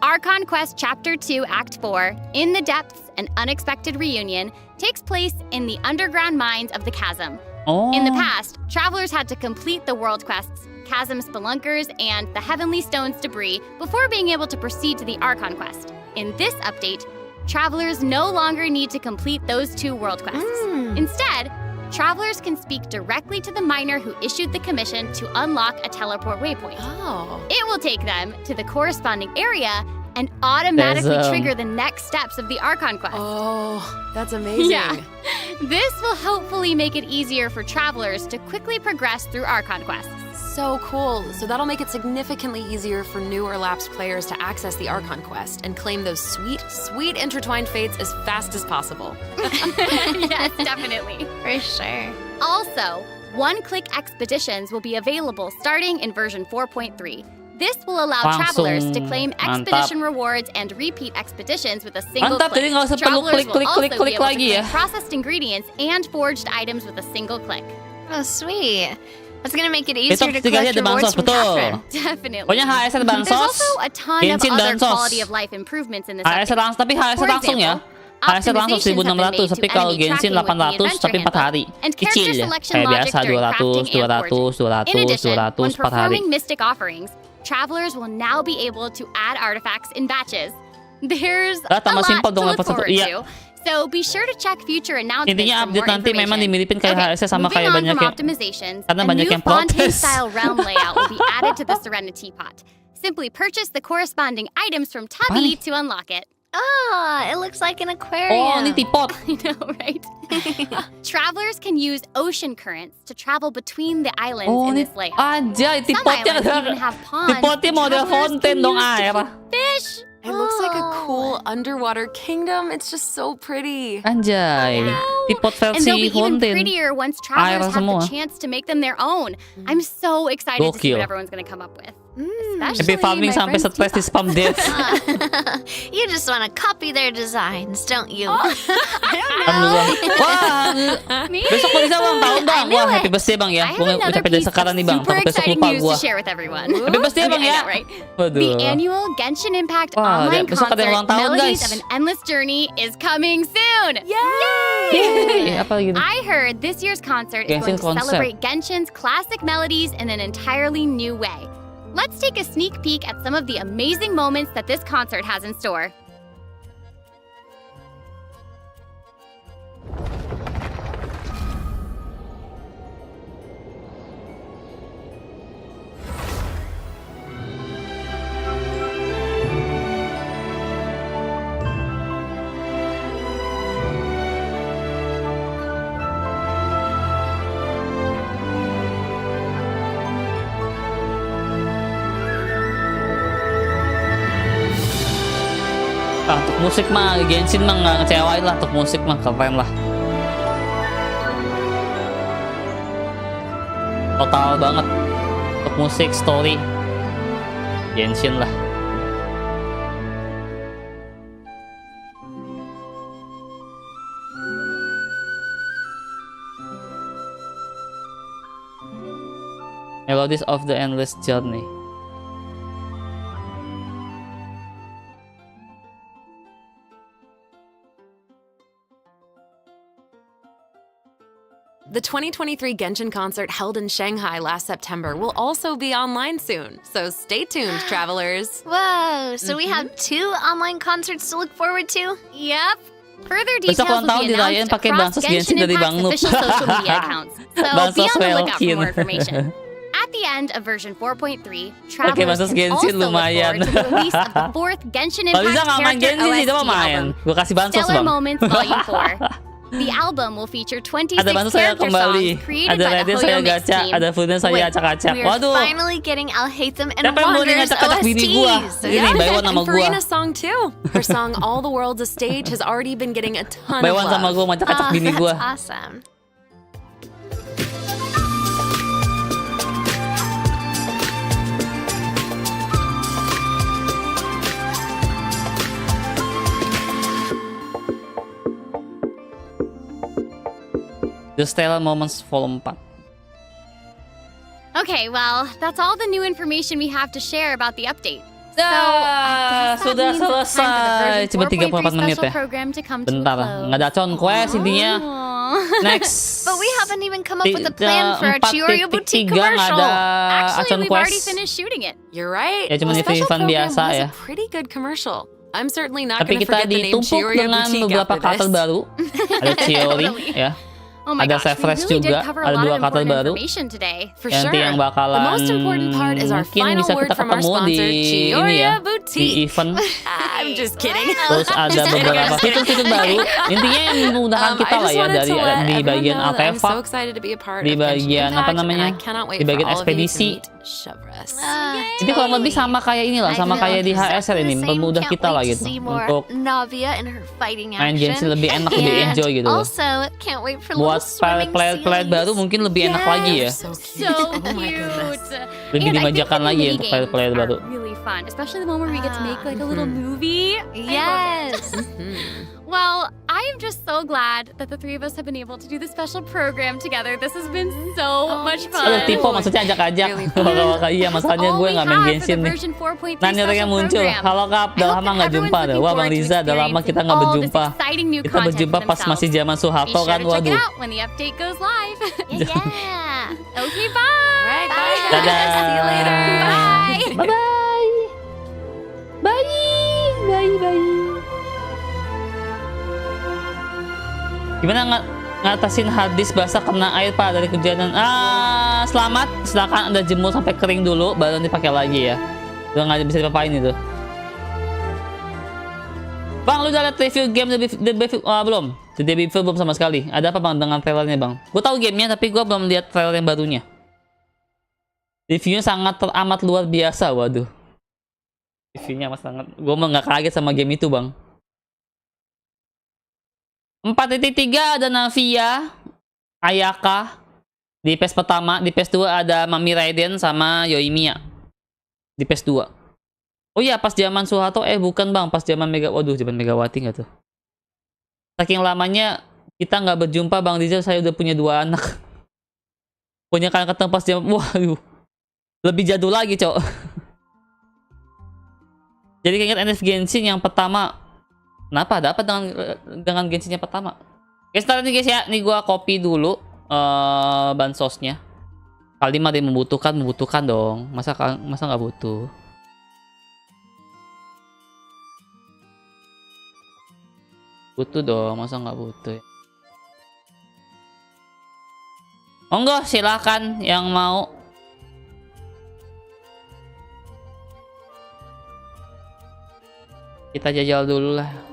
Archon Quest Chapter 2 Act 4, In the Depths, An Unexpected Reunion, takes place in the underground mines of the Chasm. Oh. In the past, travelers had to complete the world quests, Chasm Spelunkers, and the Heavenly Stones debris before being able to proceed to the Archon Quest. In this update, travelers no longer need to complete those 2 world quests. Instead, travelers can speak directly to the miner who issued the commission to unlock a teleport waypoint. Oh. It will take them to the corresponding area and automatically trigger the next steps of the Archon quest. Oh, that's amazing. Yeah. This will hopefully make it easier for travelers to quickly progress through Archon quests. So cool. So that'll make it significantly easier for new or lapsed players to access the Archon quest and claim those sweet, sweet intertwined fates as fast as possible. Yes, definitely. For sure. Also, one-click expeditions will be available starting in version 4.3. This will allow travelers to claim expedition rewards and repeat expeditions with a single Mantap, click. jadi nggak usah perlu Travelers will also be klik able to lagi ya. claim processed ingredients and forged items with a single click. Oh, sweet. That's gonna make it easier to Itu tiga collect ada rewards bansos, from betul. Catherine. Definitely. Pokoknya HS ada There's bansos, also a ton of Genshin other bansos. quality of life improvements in this HS update. langsung, tapi HS For langsung ya. example, HS langsung optimizations have been made 1.600, tapi to kalau enemy Genshin tracking with the 800, adventure tapi 4 hari. handbook and character Kecil ya. selection Kayak logic biasa during 200, crafting and 200, forging. In 200, addition, when 200 per hari. performing mystic offerings, travelers will now be able to add artifacts in batches. There's a tambah lot simple to dong look level satu. forward Iya. to. So be sure to check future announcements Intinya for more update nanti memang information. dimiripin kayak HS sama moving kayak on banyak from yang optimizations, karena a banyak new yang protes. Fontaine-style realm layout will be added to the Serenity Pot. Simply purchase the corresponding items from Tubby to unlock it. Ah, it looks like an aquarium. Oh, ini tipot. I know, right? Travelers can use ocean currents to travel between the islands Oh, in ini this layout. aja Some tipotnya islands even ada. have ponds Tipotnya that model travelers fountain can dong use to air. keep fish. It looks like a cool underwater kingdom. It's just so pretty. Anjay. Tipot And they'll versi be even fountain. prettier once travelers have semua. the chance to make them their own. I'm so excited to see Gokil. what everyone's going to come up with. Tapi farming sampai stres di spam death. You just want to copy their designs, don't you? Alhamdulillah. Wah, besok bisa bang, tahun bang. Wah, happy birthday bang ya. I have Gue another ucapin dari piece sekarang of nih bang. super Takut besok exciting lupa news gue. to share with everyone. Happy birthday bang I ya. know, right? Waduh. The annual Genshin Impact Wah, online besok ada concert, yang ulang tahun, Melodies guys. of an Endless Journey, is coming soon. Yeay, apa lagi nih? I heard this year's concert is Genshin going to concert. celebrate Genshin's classic melodies in an entirely new way. Let's take a sneak peek at some of the amazing moments that this concert has in store. Untuk musik mah Genshin mah nggak ngecewain lah. Untuk musik mah keren lah. Total banget. Untuk musik, story, Genshin lah. Melodies of the Endless Journey. The 2023 Genshin concert held in Shanghai last September will also be online soon, so stay tuned, travelers. Whoa, so we have 2 online concerts to look forward to? Yep. Further Besok details ulang tahun will be dirayain announced pakai across bansos Genshin Genshin dari Impact's Bang Noob. official social media accounts. So be Bansos on the lookout for Welkin. more information. At the end of version 4.3, Oke, travelers bansos can Genshin also look lumayan. forward to the release of the 4th Genshin Kalau bisa Impact nggak main character Genshin sih, coba OST main. album, Gue kasih bansos Stellar bang. Moments Volume 4. The album will feature 26 Ada bansos saya character kembali. songs created Ada by the raiden saya Hoyo Mix gacha. team. Ada foodnya saya Wait, acak-acak. we're Waduh. finally getting I'll Hate Them and Siapa yang mau nih Wander's ngacak-ngacak bini gua? OSTs. Ini Baywan sama And gua. Farina's song too. Her song "All the World's a Stage" has already been getting a ton of Baywan sama love. gua ngacak-ngacak bini gua. That's awesome. The Stellar Moments Volume 4. Okay, well, that's all the new information we have to share about the update. Dah, sudah selesai. Cuma 34 menit ya. Bentar, nggak ada con quest intinya. Next. But we haven't even come up with a plan for our Chiorio Boutique 4.3 nggak commercial. ada Actually, acon we've already quest. finished shooting it. You're right. Ya, cuma the special event program biasa was ya. a pretty good commercial. I'm certainly not Tapi going to kita forget the name ditumpuk Chiorio dengan Boutique beberapa after karakter this. baru. Ada Chiori Totally. ya. Oh my Ada gosh, save we fresh really did juga, cover a ada lot dua of kata important baru. information today. For Nanti sure. yang bakalan The most important part is our mungkin final bisa word kita from our ketemu di sponsor, ini ya, Chioria di Boutique. event. I'm just kidding. Terus ada beberapa fitur-fitur baru. Intinya yang memudahkan kita lah ya dari di bagian artefak, di bagian apa namanya, di bagian ekspedisi. Jadi kurang lebih sama kayak inilah, sama kayak di HSR ini, mempermudah kita lah gitu untuk Navia in her fighting main Genshin action. lebih enak, lebih And enjoy gitu loh. Also, can't wait for Buat little swimming player baru series. mungkin lebih enak lagi ya. So Oh my goodness. cute. Lebih And I think dimanjakan the lagi mini untuk games player are baru. really fun, especially the one where we get to make like a little movie. Yes. Well, I am just so glad that the three of us have been able to do this special program together. This has been so much fun. Aduh, Tipo maksudnya ajak-ajak. Waka-waka iya, masalahnya gue nggak main Genshin nih. Nanya yang muncul, halo Kap, udah lama nggak jumpa deh. Wah Bang Riza, udah lama kita nggak berjumpa. Kita berjumpa pas masih zaman Soeharto kan, waduh. When the update goes live. Yeah. Okay, bye. Bye. Dadah. See you later. Bye. Bye-bye. Bye. Bye-bye. Gimana ngatasin harddisk basah kena air Pak dari kejadian? Selamat, silakan Anda jemur sampai kering dulu baru dipakai lagi ya. Udah nggak bisa dipapain itu. Bang, lu udah liat review game belum? The Day Before belum sama sekali. Ada apa Bang dengan trailernya Bang? Gue tahu gamenya tapi gue belum lihat trailer yang barunya. Reviewnya sangat teramat luar biasa, waduh. Reviewnya amat sangat. Gue mah nggak kaget sama game itu Bang. 4.3 ada Navia, Ayaka di PES pertama, di PES 2 ada Mami Raiden sama Yoimiya di PES 2. Oh iya, pas zaman Soeharto bukan Bang, pas zaman waduh, zaman Megawati nggak tuh. Saking lamanya kita nggak berjumpa Bang Rizal, saya udah punya 2 anak. Punya kan ketemu pas zaman, waduh, lebih jadul lagi cok. Jadi ingat NF Genshin yang pertama. Kenapa? Ada apa dengan Genshin yang pertama? Guys, ntar nih guys ya. Nih gua copy dulu bansosnya. Kali mah dia membutuhkan dong. Masa nggak butuh? Butuh dong, masa nggak butuh? Monggo silakan yang mau. Kita jajal dulu lah.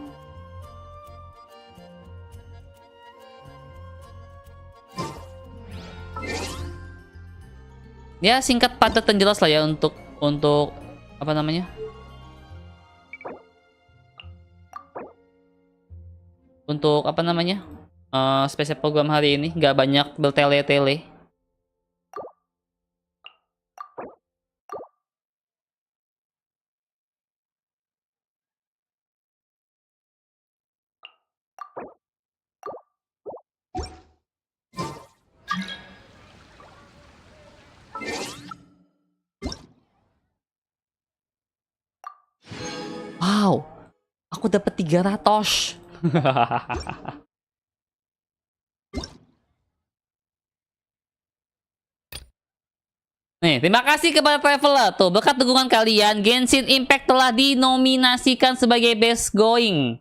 Ya singkat padat dan jelas lah ya untuk apa namanya? Untuk apa namanya? Spesial program hari ini nggak banyak bertele-tele. Wow, aku dapat 300. Nih, terima kasih kepada Traveler. Tuh, berkat dukungan kalian, Genshin Impact telah dinominasikan sebagai Best Going.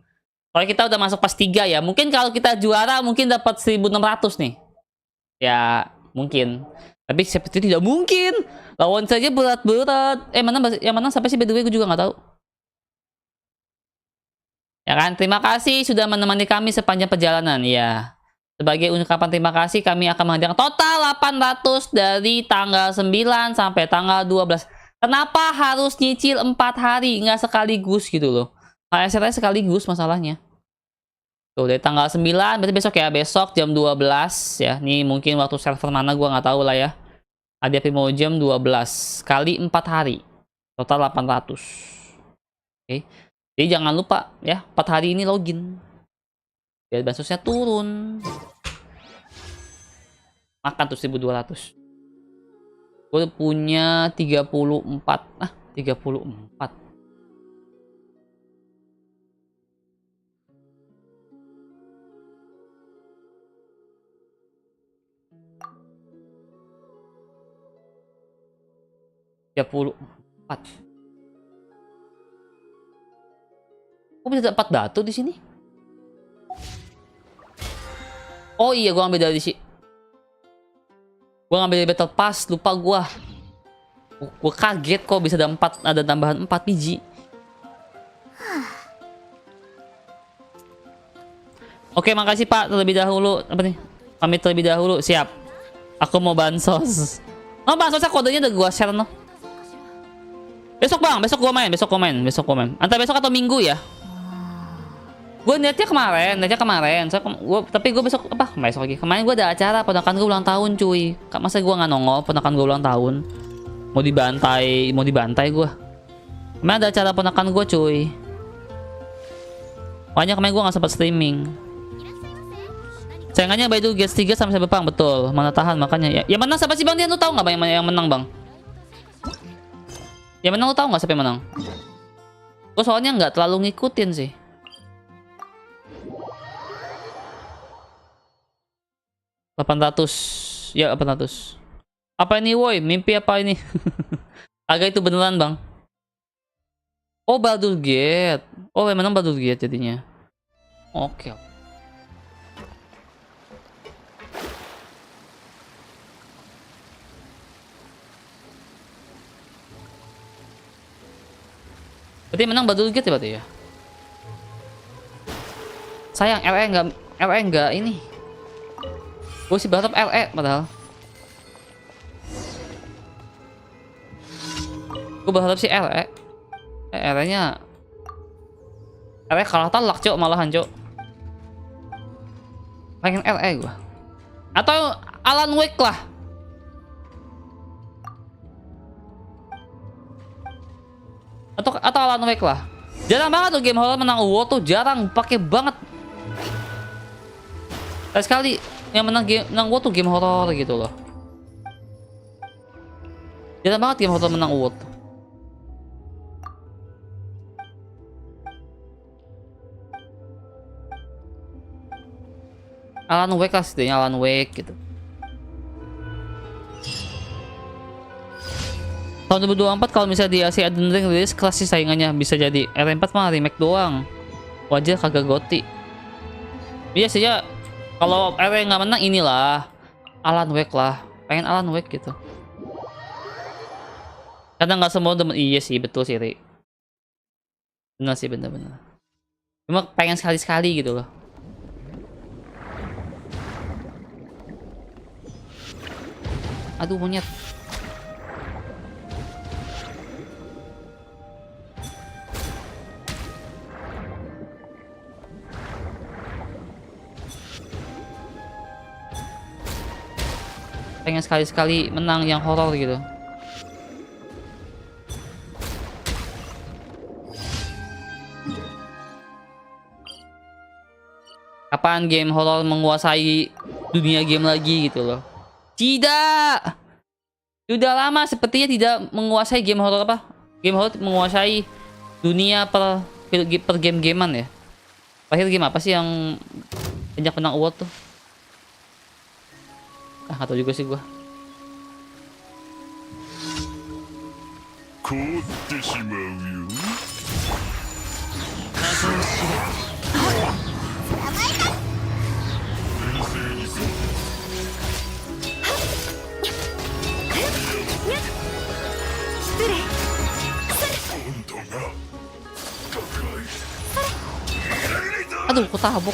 Kalau kita udah masuk pas 3 ya, mungkin kalau kita juara mungkin dapat 1.600 nih. Ya, mungkin. Tapi seperti tidak mungkin. Lawan saja berat-berat. Yang mana sampai sih by the way gue juga nggak tahu. Ya kan, terima kasih sudah menemani kami sepanjang perjalanan. Ya, sebagai ungkapan terima kasih kami akan menghadirkan total 800 dari tanggal 9 sampai tanggal 12. Kenapa harus nyicil 4 hari nggak sekaligus gitu loh? HSR sekaligus masalahnya. Tuh dari tanggal 9 berarti besok ya, besok jam 12 ya. Nih mungkin waktu server mana gua nggak tahu lah ya. Ada mau jam 12 kali 4 hari. Total 800. Oke. Jadi jangan lupa ya, 4 hari ini login. Biar bansosnya turun. Makan tuh 1.200. Gue punya 34. 34. Kok bisa dapat batu di sini? Oh iya, gua ngambil dari gua ngambil dari Battle Pass, lupa gua. Gua kaget kok bisa ada tambahan 4 biji. Oke, makasih Pak terlebih dahulu. Apa nih? Pamit terlebih dahulu. Siap. Aku mau bansos. Oh, bansosnya kodenya udah gua share no. Besok Bang, besok gua main. Antara besok atau Minggu ya. Gue niatnya kemarin. Tapi gue besok besok lagi. Kemarin gue ada acara ponakan gue ulang tahun cuy. Masa gue nggak nongol ponakan gue ulang tahun. Mau dibantai gue. Kemarin ada acara ponakan gue cuy. Makanya kemarin gue nggak sempat streaming. Sayangannya by the way 3 sampai Bang, betul. Mana tahan makanya ya. Yang menang siapa sih Bang? Dia lu tahu nggak Bang yang menang Bang? Yang menang lu tahu nggak siapa yang menang? Gue soalnya nggak terlalu ngikutin sih. 800. Ya 800. Apa ini woi? Mimpi apa ini? Agak itu beneran Bang. Oh Baldur's Gate. Oh memang Baldur's Gate jadinya. Oke. Berarti menang Baldur's Gate ya berarti ya. Sayang LE enggak ini. Gue sih berharap LE padahal. Gue berharap sih LE. LE-nya LE kalah telak cok malahan cok. Pengen LE gue. Atau Alan Wake lah. Atau Alan Wake lah. Jarang banget tuh game horror menang award tuh, jarang, pakai banget. Sekali yang menang award tuh game horror gitu loh. Jarang banget game horror menang award. Alan Wake lah setidaknya, Alan Wake gitu. Tahun 2024 kalau misalnya di Asia Elden Ring rilis kelas sih saingannya bisa jadi. R4 mah remake doang. Wajar kagak goti. Iya sih ya. Kalau R nggak menang inilah Alan Wake lah. Pengen Alan Wake gitu. Kadang nggak semua demen. Iya sih betul sih Ri. Bener sih bener-bener. Cuma pengen sekali-sekali gitu loh. Aduh monyet. Pengen sekali-sekali menang yang horor gitu. Kapan game horor menguasai dunia game lagi gitu loh? Tidak. Sudah lama sepertinya tidak menguasai game horor apa? Game horor menguasai dunia per game-gamean ya. Terakhir game apa sih yang banyak menang award tuh? Ah, gak tau juga sih gua. Aduh, kok tabok.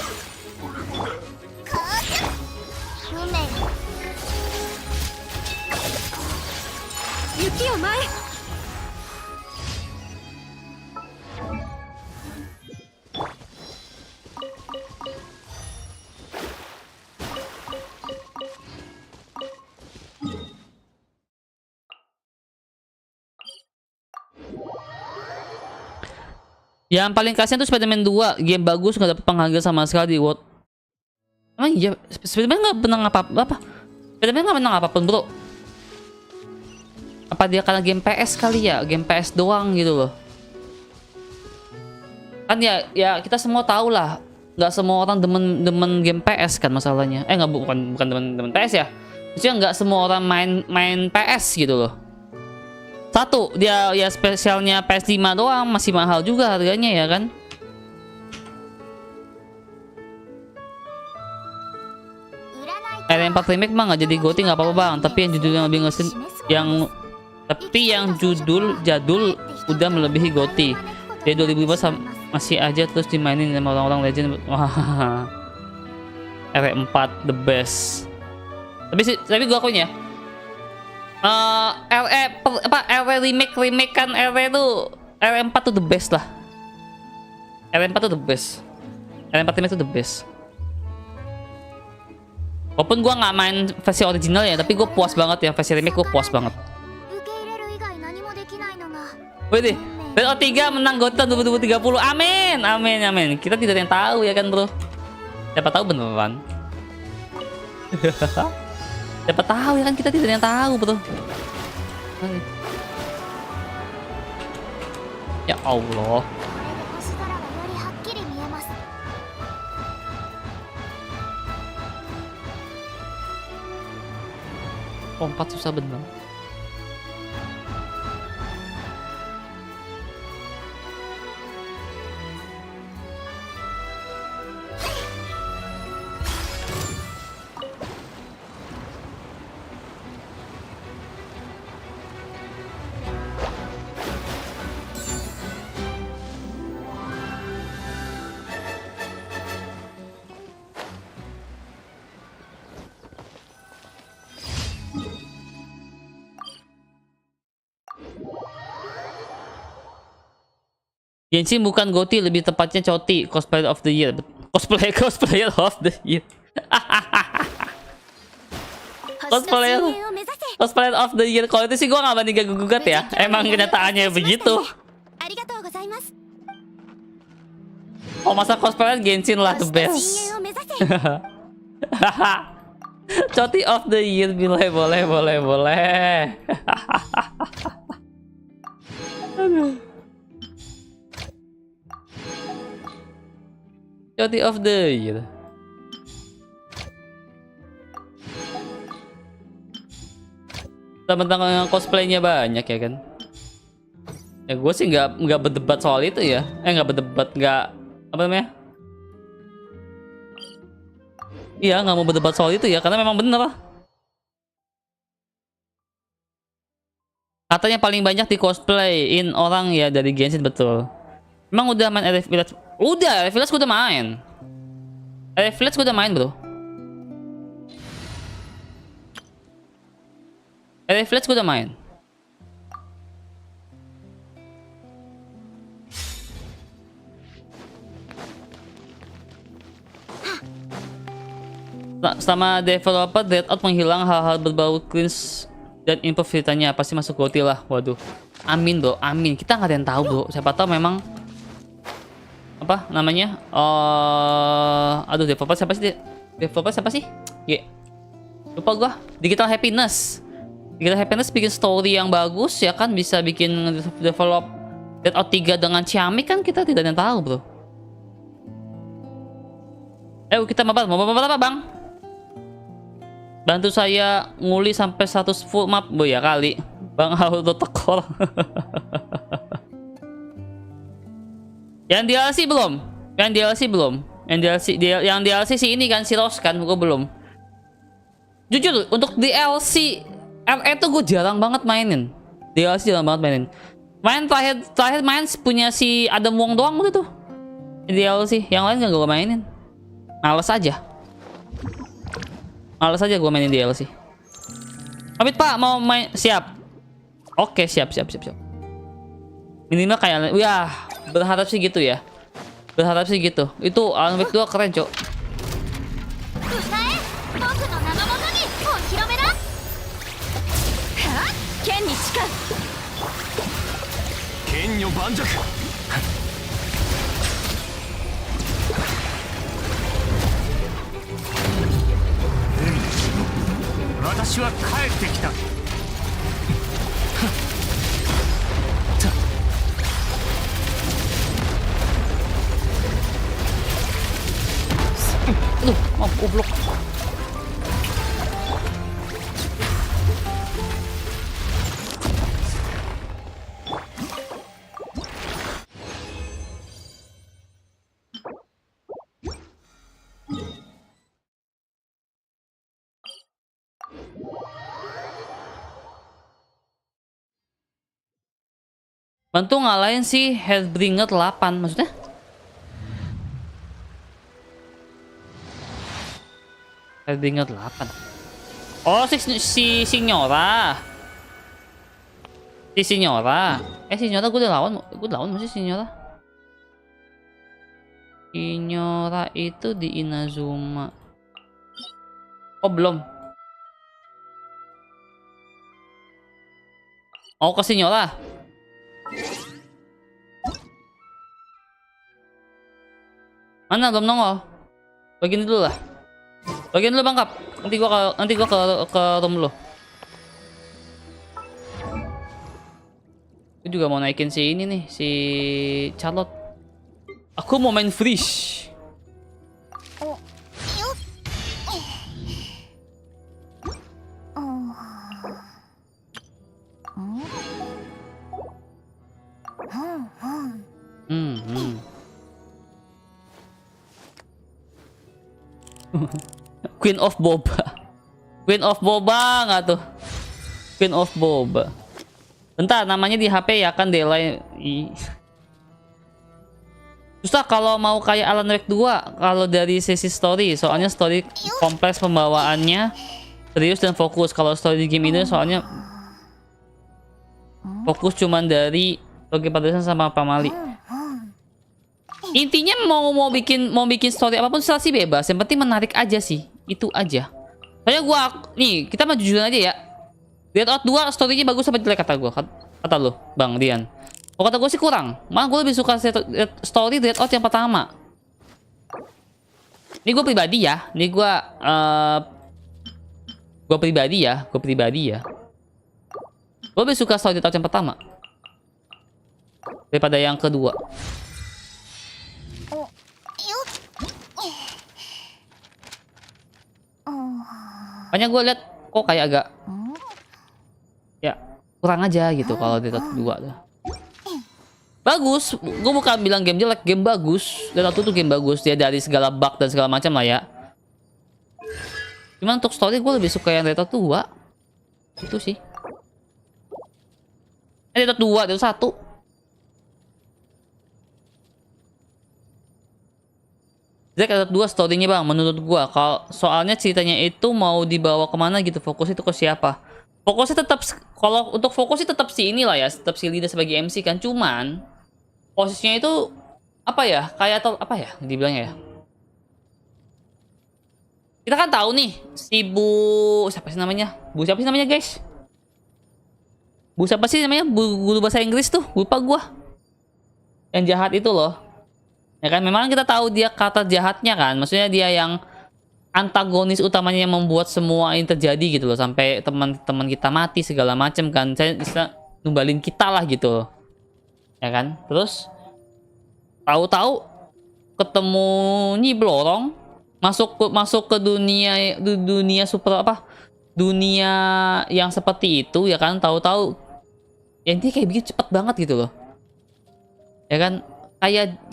Yuki, omae. Yang paling kasihan tuh Spider-Man 2, game bagus nggak dapet penghargaan sama sekali di World. Emang iya, Spider-Man nggak menang apa? Spider-Man nggak menang apapun bro. Apa dia karena game PS kali ya, game PS doang gitu loh. Kan ya kita semua tahu lah, nggak semua orang demen game PS kan masalahnya. Nggak bukan demen PS ya. Maksudnya nggak semua orang main PS gitu loh. Satu, dia ya spesialnya PS5 doang, masih mahal juga harganya ya kan. RE4 remake mah nggak jadi GOTY nggak apa-apa bang, tapi yang judul yang lebih ngeselin yang judul jadul udah melebihi GOTY. Dari 2005 masih aja terus dimainin sama orang-orang legend. Wah. RE4 the best. Tapi gue akuin ya. RE remake kan RE tuh RE4 tuh the best lah. RE4 tuh the best. RE4 remake tuh the best. Walaupun gue nggak main versi original ya, tapi gue puas banget ya versi remake, gue puas banget. Wih deh, BO3 menang GOTY tahun 2030. Amin, amin, amin. Kita tidak ada yang tahu ya kan bro. Siapa tahu beneran. Siapa tahu ya kan, kita tidak ada yang tahu bro. Ya Allah. Lompat susah bener. Genshin bukan GOTY, lebih tepatnya COTY, cosplayer of the year. Cosplayer of the year. cosplayer of the year. Kalau itu sih gue nggak banding gugat ya. Emang kenyataannya begitu. Oh masa cosplayer Genshin lah the best. COTY of the year, boleh. Aduh. COTY of the year. Tentang cosplaynya banyak ya kan. Ya gue sih nggak berdebat soal itu ya. Nggak apa namanya? Iya nggak mau berdebat soal itu ya, karena memang bener. Katanya paling banyak di cosplayin orang ya dari Genshin, betul. Emang udah main RE Village? Udah, RE Village gue udah main. RE Village gue udah main bro. RE Village gue udah main. Selama developer Deadout menghilang hal-hal berbau cringe dan improve ceritanya, pasti masuk GOTY lah. Waduh, amin bro, amin. Kita nggak ada yang tahu bro. Siapa tahu memang apa namanya? Aduh, developer siapa sih? Yeah. Lupa gua. Digital Happiness bikin story yang bagus ya kan, bisa bikin develop Deadout 3 dengan ciamik kan, kita tidak ada yang tahu bro. Kita mau apa bang? Bantu saya nguli sampai 100 full map bu ya kali. Bang Halo tekor. Yang DLC belum. Yang DLC sih ini kan si Rose kan, gue belum. Jujur untuk DLC RE tuh gue jarang banget mainin. DLC jarang banget mainin. Main terakhir main punya si Adam Wong doang udah tuh. DLC yang lain gak gue mainin. Males aja gue mainin DLC. Pamit pak, mau main. Siap. Oke, siap. Minimal kayak ya, berharap sih gitu ya. Itu Alan Wake 2 keren cok. Goblok. Bantu ngalahin si Headbringer 8. Maksudnya? Headbringer 8. Oh, si Signora. Si Signora. Signora gue udah lawan. Gue lawan masih Signora. Signora itu di Inazuma. Oh, belum. Oh, ke Signora. Mana belum nongol? Bagian dulu lah. Bagian dulu Bang Kap. Nanti gua ke room lu. Gue juga mau naikin si ini nih, si Charlotte. Aku mau main freeze. Queen of Boba. Queen of Boba nggak tuh? Queen of Boba. Bentar, namanya di HP ya kan delay. Susah kalau mau kayak Alan Wake 2 kalau dari sesi story. Soalnya story kompleks pembawaannya, serius dan fokus. Kalau story di game ini soalnya fokus cuman dari Toge Padusan sama Pamali. Intinya mau bikin story apapun sih bebas. Yang penting menarik aja sih. Itu aja. Soalnya nih kita mah jujuran aja ya. Dead Out 2 story-nya bagus apa jelek kata gua? Kata lu, Bang Dian. Oh, kata gue sih kurang. Malah gue lebih suka story Dead Out yang pertama. Ini gue pribadi ya. Ini gue pribadi ya. Gue lebih suka story Dead Out yang pertama daripada yang kedua. Makanya gue liat kok kayak agak ya kurang aja gitu kalau Dead Out 2 tuh. Bagus, gue bukan bilang game jelek, game bagus. Dead Out tuh game bagus, dia dari segala bug dan segala macam lah ya. Cuman untuk story gue lebih suka yang Dead Out 2. Itu sih. Dead Out 2, Dead Out 1. Dead Out 2 story-nya Bang, menurut gue. Kalau soalnya ceritanya itu mau dibawa kemana gitu, fokus itu ke siapa. Fokusnya tetap, kalau untuk fokusnya tetap si inilah ya, tetap si Lida sebagai MC kan. Cuman posisinya itu apa ya, kayak apa ya dibilangnya ya, kita kan tahu nih si siapa sih namanya guys, siapa sih namanya, guru bahasa Inggris tuh, lupa gua, yang jahat itu loh ya kan. Memang kita tahu dia kata jahatnya kan, maksudnya dia yang antagonis utamanya yang membuat semua ini terjadi gitu loh, sampai teman-teman kita mati segala macam kan. Saya bisa numbalin kita lah gitu loh. Ya kan? Terus tahu-tahu ketemu Nyiblorong, masuk ke dunia super apa? Dunia yang seperti itu ya kan, tahu-tahu ya intinya kayak begitu cepet banget gitu loh. Ya kan?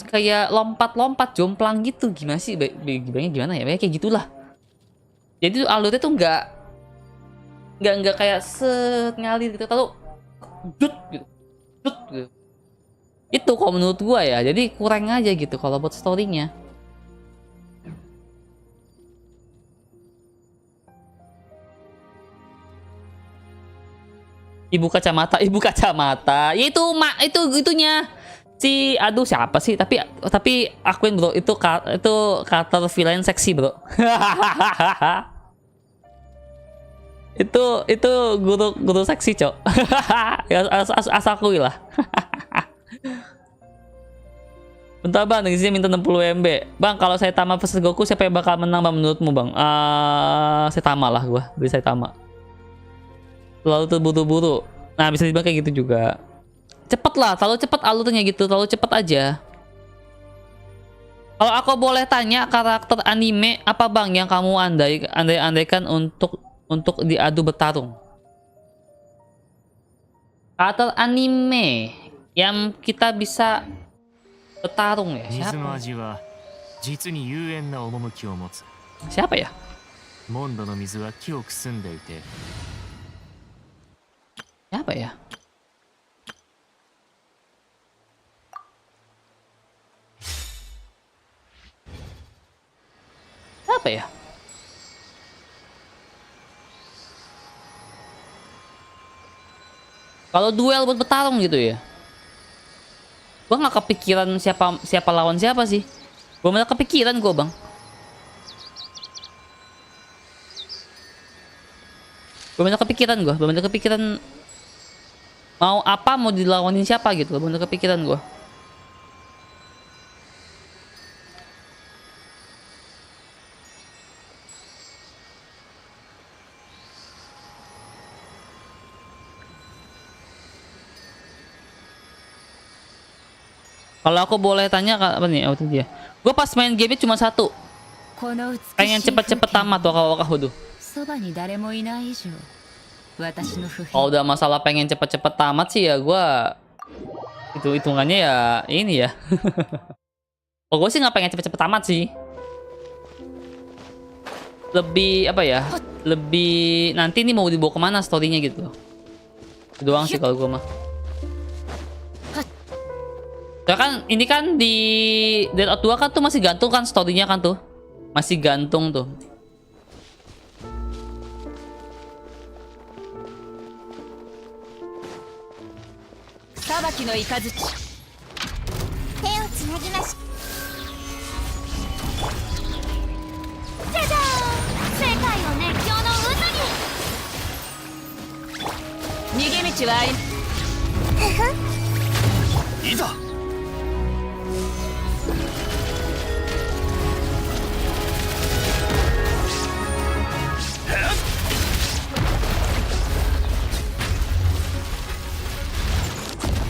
Kayak lompat jomplang gitu. Gimana sih gimana ya, kayak gitulah. Jadi alurnya tuh nggak kayak set ngalir gitu, tahu dut gitu. Itu kalau menurut gua ya, jadi kurang aja gitu kalau buat storynya. Ibu kacamata ya itu itunya si, aduh siapa sih, tapi akuin bro, itu karakter villain seksi bro. itu guru seksi cok. Ya, asakui lah. Bentar Bang, isinya minta 60 MB. Bang, kalau saya tamat versus Goku siapa yang bakal menang Bang menurutmu Bang? Saya tamat lah gua, beli saya tamat. Lalu terburu-buru. Nah, bisa dibilang kayak gitu juga. Cepet lah, terlalu cepet alurnya gitu, terlalu cepet aja. Kalau aku boleh tanya, karakter anime apa Bang yang kamu andai-andaikan untuk diadu bertarung? Karakter anime yang kita bisa bertarung ya, siapa? Siapa ya? Siapa ya? apa ya? Kalau duel buat bertarung gitu ya. Gua nggak kepikiran siapa lawan siapa sih. Gua malah kepikiran gua, Bang. Gua bener kepikiran mau apa, mau dilawanin siapa gitu. Bener kepikiran gua. Kalau aku boleh tanya apa nih? Oh, itu dia. Gue pas main game cuma satu. Pengen cepet-cepet tamat waka-waka hudu. Kalau udah masalah pengen cepet-cepet tamat sih ya gue itu hitungannya ya ini ya. Oh, gue sih nggak pengen cepet-cepet tamat sih. Lebih apa ya? Lebih nanti nih mau dibawa kemana storynya gitu. Itu doang sih kalau gue mah. Ya kan ini kan di Dead Out 2 kan tuh masih gantung kan storynya kan tuh. Masih gantung tuh.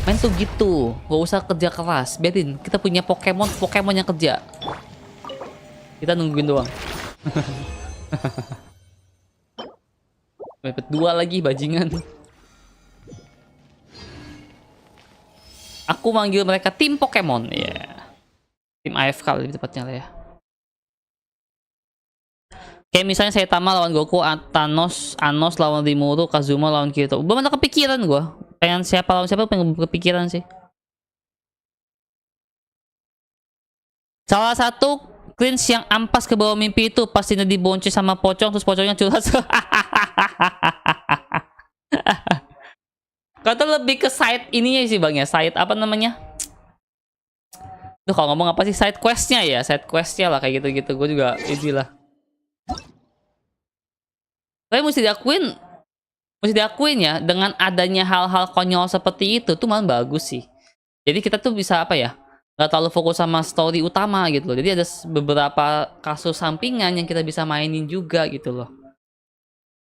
Main tuh gitu, gak usah kerja keras. Biarin kita punya Pokemon yang kerja. Kita nungguin doang. Dapat 2 lagi bajingan. Aku manggil mereka tim Pokemon ya. Yeah. Tim AFK lebih tepatnya lah ya. Kayak misalnya saya Tama lawan Goku, Thanos, Anos lawan Rimuru, Kazuma lawan Kirito. Belum ada kepikiran gua. Pengen siapa lawan siapa, pengen kepikiran sih. Salah satu cleanse yang ampas ke bawah mimpi itu pastinya dibonce sama pocong, terus pocongnya curhat. Kata lebih ke side ininya sih Bang ya. Side apa namanya? Tuh kalau ngomong apa sih, side questnya ya, side questnya lah kayak gitu-gitu. Gue juga inilah. Tapi mesti diakuin ya, dengan adanya hal-hal konyol seperti itu tuh malah bagus sih. Jadi kita tuh bisa apa ya, nggak terlalu fokus sama story utama gitu loh. Jadi ada beberapa kasus sampingan yang kita bisa mainin juga gitu loh.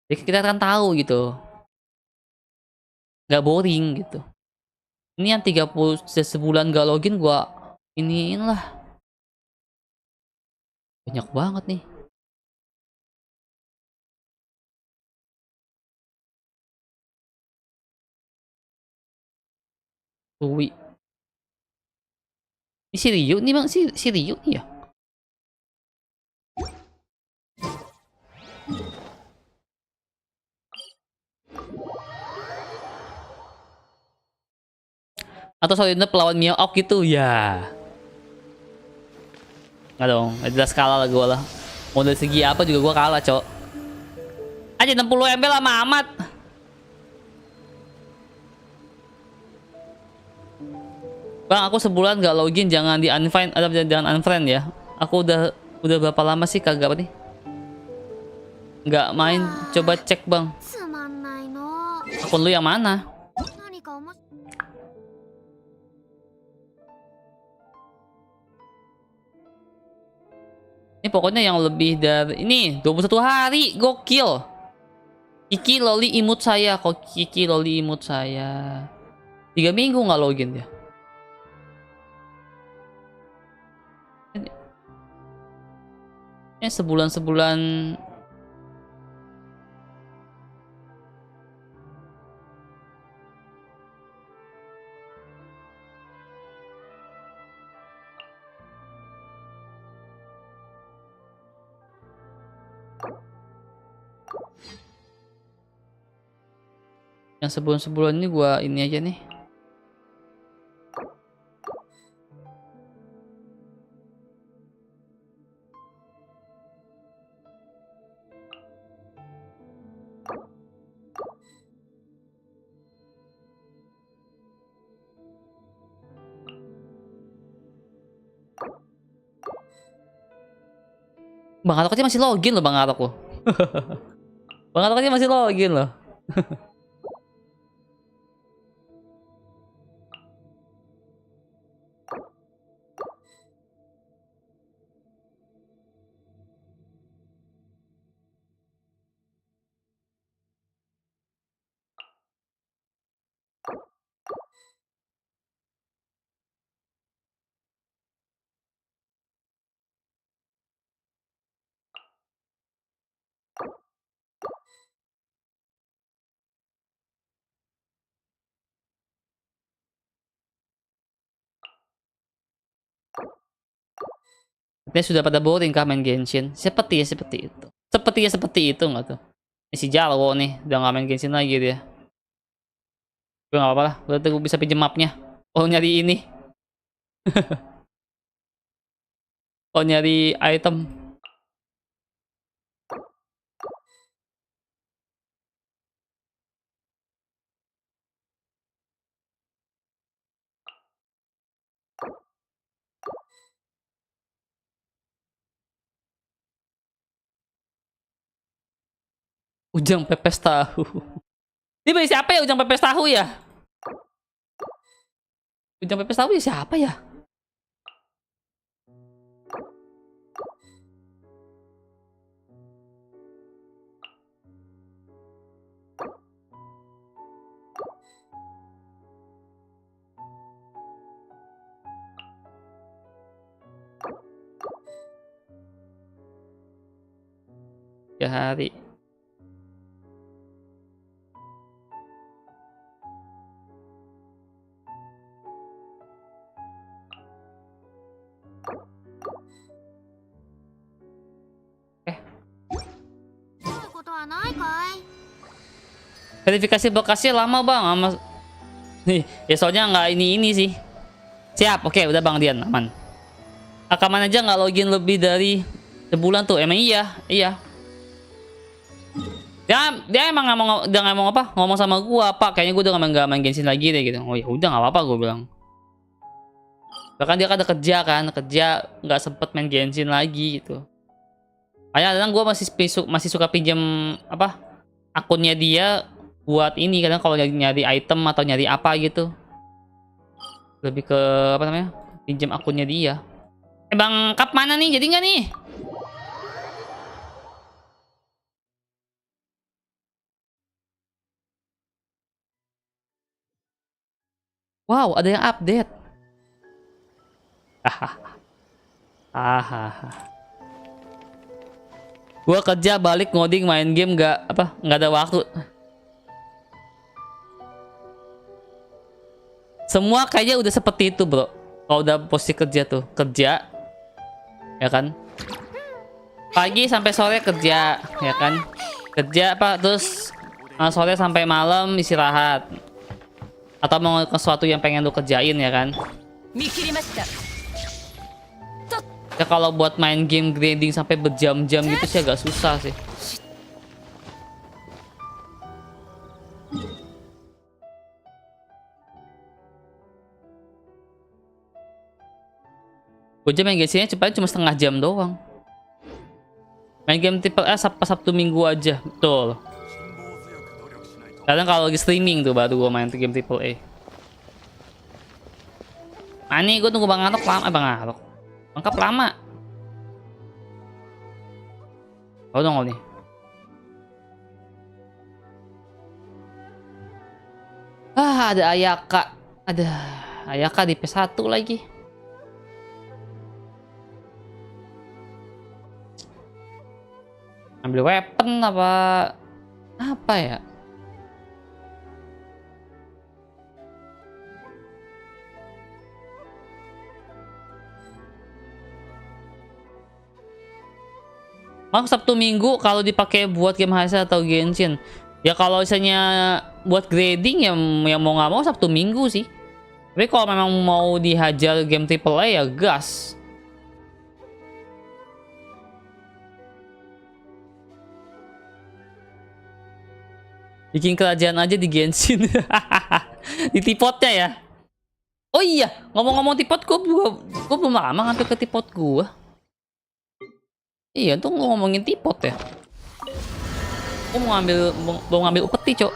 Jadi kita kan tahu gitu, nggak boring gitu. Ini yang 30 sebulan gak login gua iniin lah. Banyak banget nih. Uwi. Ini si Ryu nih Bang, si Ryu nih ya. Atau soalnya pelawan Mio-Ok gitu ya. Nggak dong, jelas kalah lah gue lah. Mau dari segi apa juga gue kalah, cok. Aja 60 MB lama amat. Bang, aku sebulan gak login, jangan di unfriend, jangan unfriend ya. Aku udah berapa lama sih kagak apa nih? Nggak main, coba cek Bang. Akun lu yang mana? Ini pokoknya yang lebih dari ini 21 hari, gokil. Kiki loli imut saya, kok Kiki loli imut saya. 3 minggu nggak login ya. Ini sebulan-sebulan. Yang sebulan-sebulan ini gua ini aja nih. Bang Arok aja masih login loh, Bang Arok loh. Bang Arok aja masih login loh. Dia sudah pada boring kah main Genshin? Seperti itu. Seperti itu nggak tuh? Ini si Jalwo nih, udah nggak main Genshin lagi dia. Gue nggak apa-apa lah, berarti gue bisa pinjem mapnya. Oh nyari ini. Oh nyari item. Ujang pepes tahu. Ini beli siapa ya Ujang pepes tahu ya? Ujang pepes tahu ya siapa ya? Ya hari. Verifikasi bekasnya lama bang, sama nih ya soalnya nggak ini sih. Siap, oke udah bang Dian aman. Rekaman aja nggak login lebih dari sebulan tuh, emang iya. Dia emang ngomong apa? Ngomong sama gua, Pak, kayaknya gua udah nggak main Genshin lagi deh gitu. Oh ya udah nggak apa-apa gua bilang. Bahkan dia kan ada kerja nggak sempet main Genshin lagi gitu. Kadang gua masih suka pinjam apa akunnya dia buat ini, kadang kalau nyari item atau nyari apa gitu. Lebih ke apa namanya? Pinjam akunnya dia. Bang Kap mana nih? Jadi nggak nih? Wow, ada yang update. Gua kerja balik ngoding main game nggak ada waktu. Semua kayaknya udah seperti itu bro. Kalau udah posisi kerja tuh kerja, ya kan? Pagi sampai sore kerja, ya kan? Kerja apa terus sore sampai malam istirahat. Atau mau ke sesuatu yang pengen lu kerjain ya kan? Ya kalau buat main game grinding sampai berjam-jam gitu sih agak susah sih. Gue aja main Genshinnya cuma setengah jam doang. Main game triple A Sabtu Minggu aja, betul. Kadang kalau lagi streaming tuh baru gue main game triple A. Nah nih gue tunggu Bang Arok lama, Bang Arok. Lengkap lama. Oh dong nih. Ada Ayaka. Ada Ayaka di PS1 lagi. Ambil weapon apa ya? Bang Sabtu Minggu kalau dipakai buat game hasil atau Genshin. Ya kalau misalnya buat grading ya mau nggak mau Sabtu Minggu sih. Tapi kalau memang mau dihajar game triple A ya gas. Bikin kerajaan aja di Genshin. Di tipotnya ya. Oh iya, ngomong-ngomong tipot, gue belum lama ngambil ke tipot gue. Iya, tuh ngomongin tipot ya. Aku mau ngambil upeti, Cok.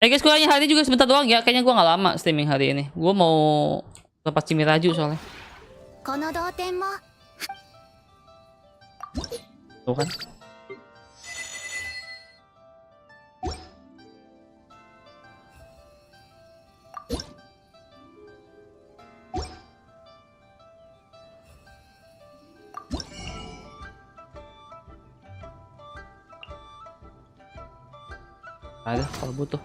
Guys, gue hanya hari ini juga sebentar doang ya. Kayaknya gue nggak lama streaming hari ini. Gue mau lepas Cimiraju soalnya. この同点も Tuh kan. Ada kalau butuh.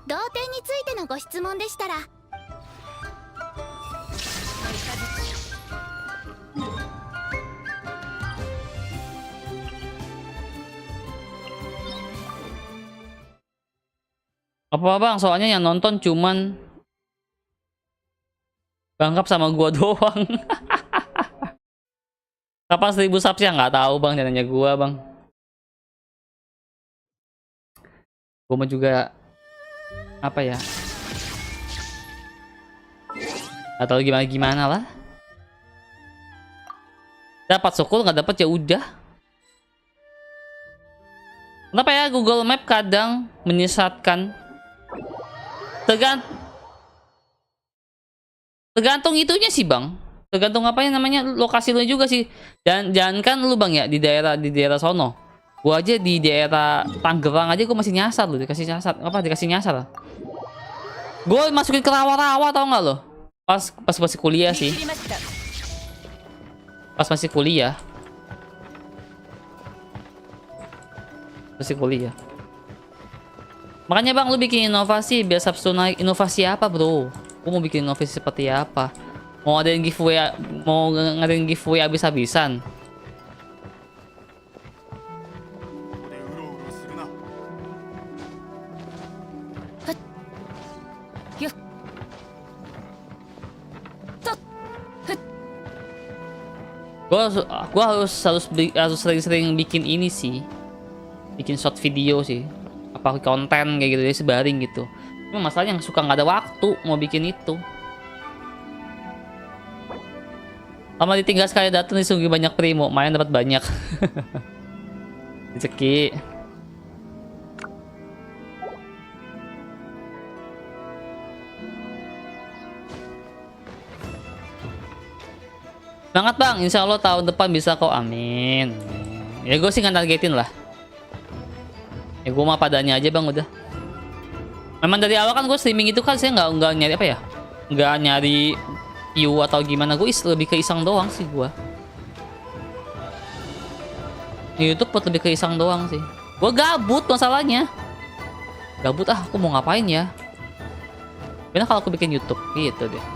同点についてのご質問でしたら Apa bang? Soalnya yang nonton cuman Bangkap sama gua doang. Kapan 1000 subs ya? Nggak tahu bang, jangan nanya gua bang. Gua mau juga apa ya? Atau gimana lah. Dapat syukur, nggak dapat ya udah. Kenapa ya Google Map kadang menyesatkan? Tergantung itunya sih bang. Tergantung apa yang namanya lokasi lu juga sih. Dan jangankan lu bang ya di daerah sono. Gua aja di daerah Tangerang aja gua masih nyasar lu, dikasih nyasar. Gua masukin ke rawa-rawa tau nggak lo? Pas masih kuliah sih. Pas masih kuliah. Makanya bang lu bikin inovasi biar subs naik. Inovasi apa bro? Gua mau bikin inovasi seperti apa? Mau ngadain giveaway habis-habisan. Gua harus sering-sering bikin ini sih. Bikin short video sih. Apa konten kayak gitu, jadi sebaring gitu. Cuma masalahnya yang suka nggak ada waktu mau bikin itu. Lama ditinggal sekali datang disungguh banyak primo, main dapat banyak. Rezeki. Semangat bang, insya Allah tahun depan bisa kok, amin. Ya gue sih nggak targetin lah. Ya gue mah padanya aja bang udah. Memang dari awal kan gue streaming itu kan saya nggak nyari apa ya, nggak nyari view atau gimana. Gue lebih ke iseng doang sih gue. Di YouTube buat lebih ke iseng doang sih. Gue gabut masalahnya. Gabut aku mau ngapain ya? Karena kalau aku bikin YouTube gitu deh.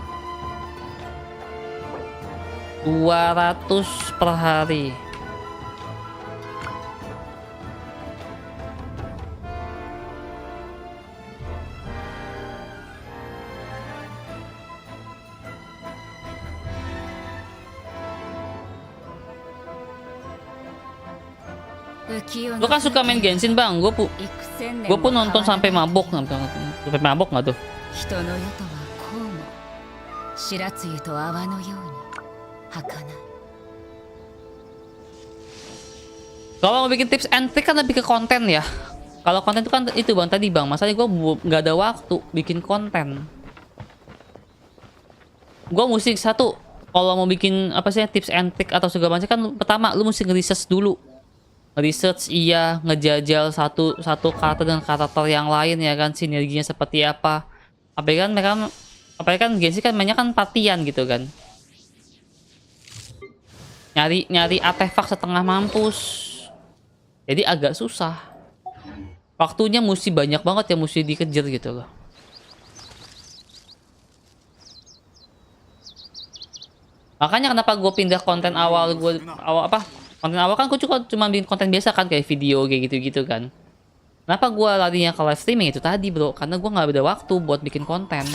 200 per hari. Lu kan suka main Genshin bang, gue pun nonton sampai mabok, sampai mabok nggak tuh? Kalau mau bikin tips and trick kan lebih ke konten ya. Kalau konten itu kan itu bang tadi bang, masalahnya gue nggak ada waktu bikin konten. Gue mesti satu, kalau mau bikin apa sih tips and trick atau segala macam kan pertama lu mesti nge-research dulu. Research iya, ngejajal satu karakter dengan karakter yang lain ya kan, sinerginya seperti apa. Apalagi kan Genshin kan banyak kan partian gitu kan. Nyari artefak setengah mampus. Jadi agak susah. Waktunya mesti banyak banget ya, mesti dikejar gitu loh. Makanya kenapa gue pindah konten awal konten awal kan gue cuma bikin konten biasa kan, kayak video kayak gitu-gitu kan. Kenapa gue larinya ke live streaming itu tadi bro? Karena gue nggak ada waktu buat bikin konten.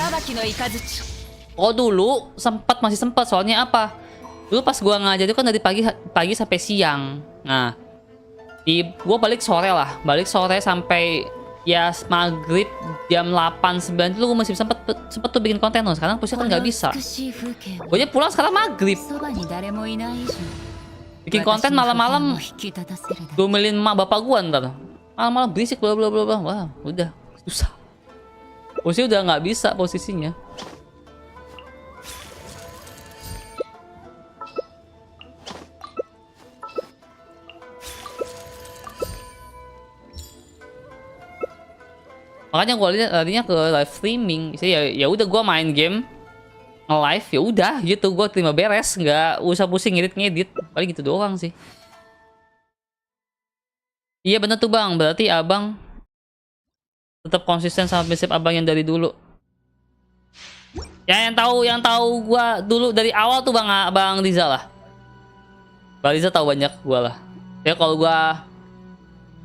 Oh dulu masih sempat, soalnya apa? Dulu pas gue ngajar itu kan dari pagi sampai siang. Nah, gue balik sore sampai ya maghrib jam 8-9 itu gue masih sempet tuh bikin konten loh. Sekarang posisi kan nggak bisa. Gue aja pulang sekarang maghrib. Bikin konten malam-malam domelin emak bapak gue ntar. Malam-malam berisik bla bla bla bla. Wah udah susah. Posisi udah nggak bisa posisinya. Makanya gue larinya ke live streaming. Ya udah gue main game nge-live ya udah gitu, gue terima beres, nggak usah pusing ngedit paling gitu doang sih. Iya bener tuh bang, berarti abang tetap konsisten sama prinsip abang yang dari dulu. Ya yang tahu gue dulu dari awal tuh bang Riza lah. Bang Riza tahu banyak gue lah. Ya kalau gue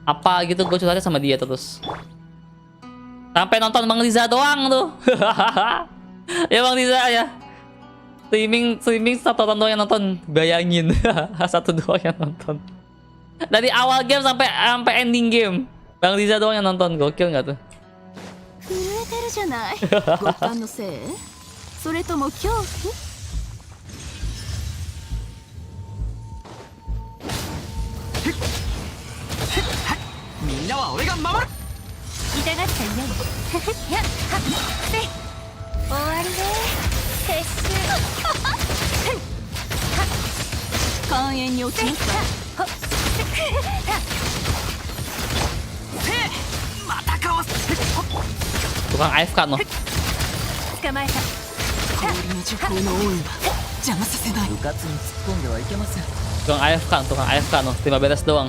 apa gitu gue curhatnya sama dia terus. Sampai nonton Bang Riza doang tuh. Ya Bang Riza ya. Streaming satu orang doang yang nonton. Bayangin. Satu doang yang nonton. Dari awal game sampai ending game. Bang Riza doang yang nonton. Gokil nggak tuh? Tukang AFK no. Tukang AFK no. Terima beres doang.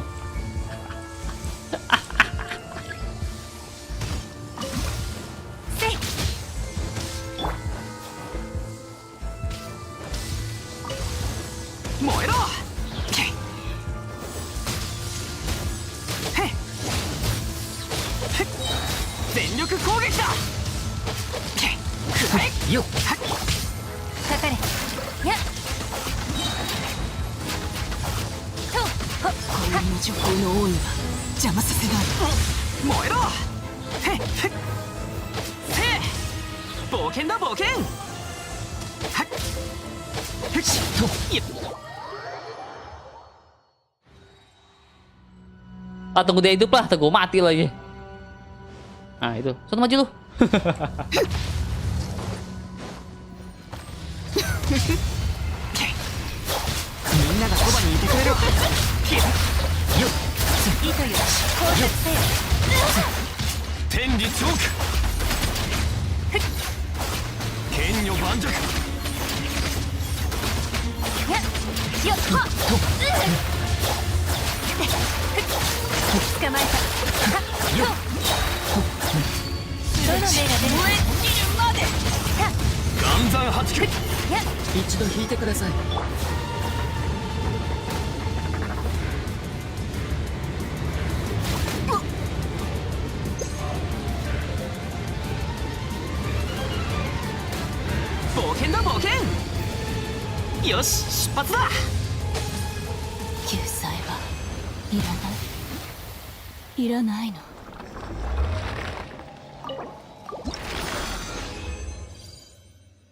Ah, tunggu dia hidup lah, tunggu mati lagi. Nah itu, sono maju lu.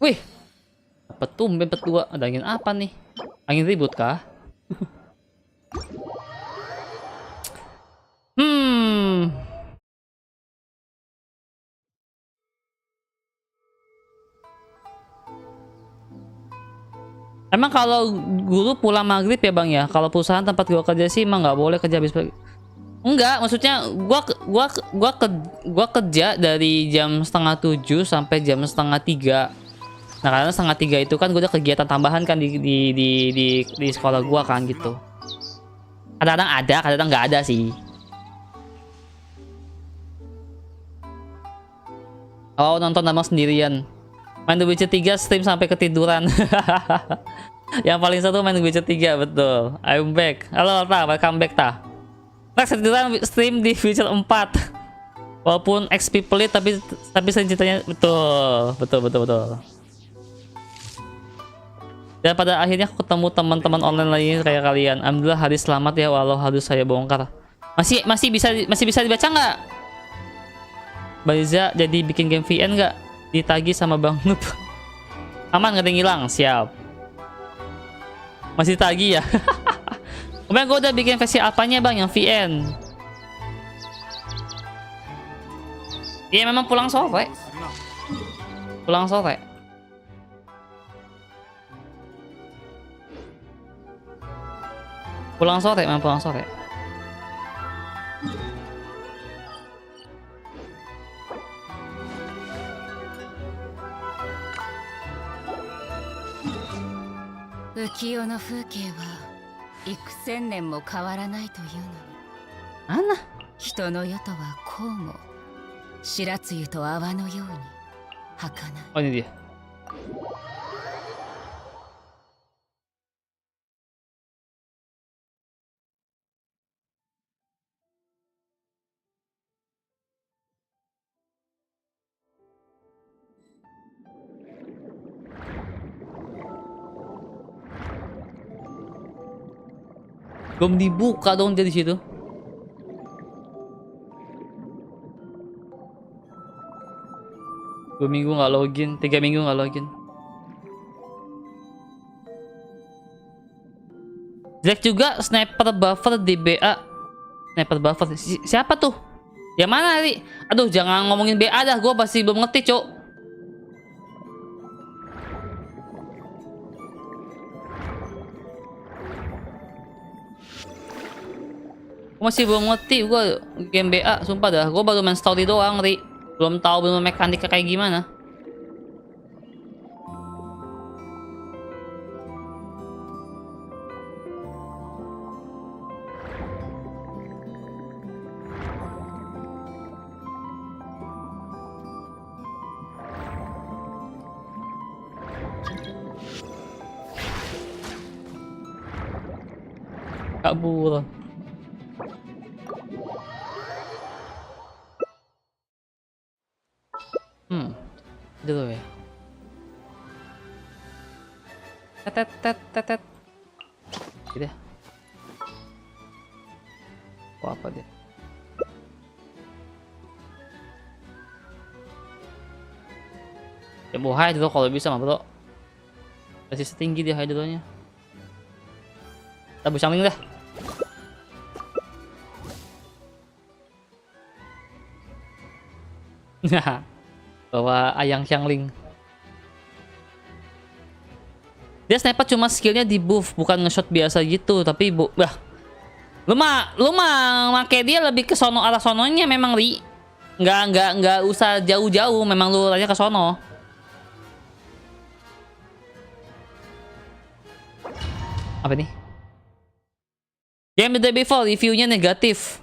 Wih, apa tumben berdua? Ada angin apa nih? Angin ribut kah? Emang kalau guru pulang maghrib ya bang ya? Kalau perusahaan tempat gua kerja sih emang nggak boleh kerja habis pagi. Enggak, maksudnya gua kerja dari jam 6:30 sampai jam 2:30. Nah karena 2:30 itu kan gue udah kegiatan tambahan kan di sekolah gua kan gitu. Kadang-kadang ada, kadang-kadang nggak ada sih. Oh nonton abang sendirian. Main The Witcher 3 stream sampai ketiduran. Yang paling satu main The Witcher 3 betul. I'm back. Halo Ta, welcome back Ta. Next stream di Witcher 4. Walaupun XP pelit tapi sering ceritanya betul. Dan pada akhirnya aku ketemu teman-teman online lagi kayak kalian. Alhamdulillah hari selamat ya walau harus saya bongkar. Masih bisa dibaca nggak? Baliza jadi bikin game VN nggak? Ditagi sama Bang Noob. Aman, nggak ada yang hilang. Siap. Masih tagi ya? Kemarin gue udah bikin versi apanya bang, yang VN. Iya memang pulang sore. Pulang sore. Pulang sore, memang pulang sore. Mana? 人の世とはこうも白露と泡のように儚い。 Oh ini dia. Belum dibuka dong dia di situ. Dua minggu nggak login, 3 minggu nggak login. Jack juga sniper buffer di BA. Sniper buffer siapa tuh? Yang mana nih? Aduh, jangan ngomongin BA dah, gue pasti belum ngerti, Cok. Masih belum ngerti gue game BA, sumpah dah. Gue baru main story doang, Ri. Belum tahu belum mekaniknya kayak gimana. Kabur. Dulu ya. Tetet. Gitu ya. Oh, apa dia? Ya mau hide dulu kalau bisa mah bro. Masih setinggi dia hide dulunya. Kita bersambing dah. Nah. Bawa ayang Xiangling. Dia sniper cuma skillnya di buff, bukan nge-shot biasa gitu. Tapi lu mah make dia lebih ke sono, arah sononya memang Ri. Nggak usah jauh-jauh, memang lu aja ke sono. Apa nih? Game the day before reviewnya negatif.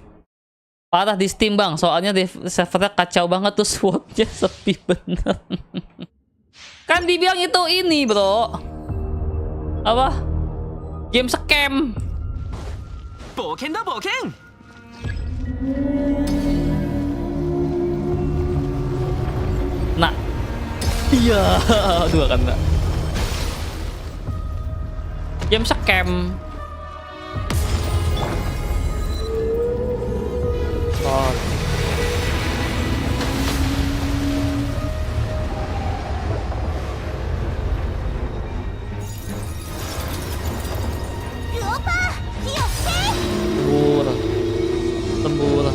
Parah di Steam bang, soalnya di servernya kacau banget tuh, swordnya sepi bener. Kan dibilang itu ini bro, apa? Game scam. Boken dah boken. Nah, iya, dua kan enggak. Game scam. Oh. Tembur.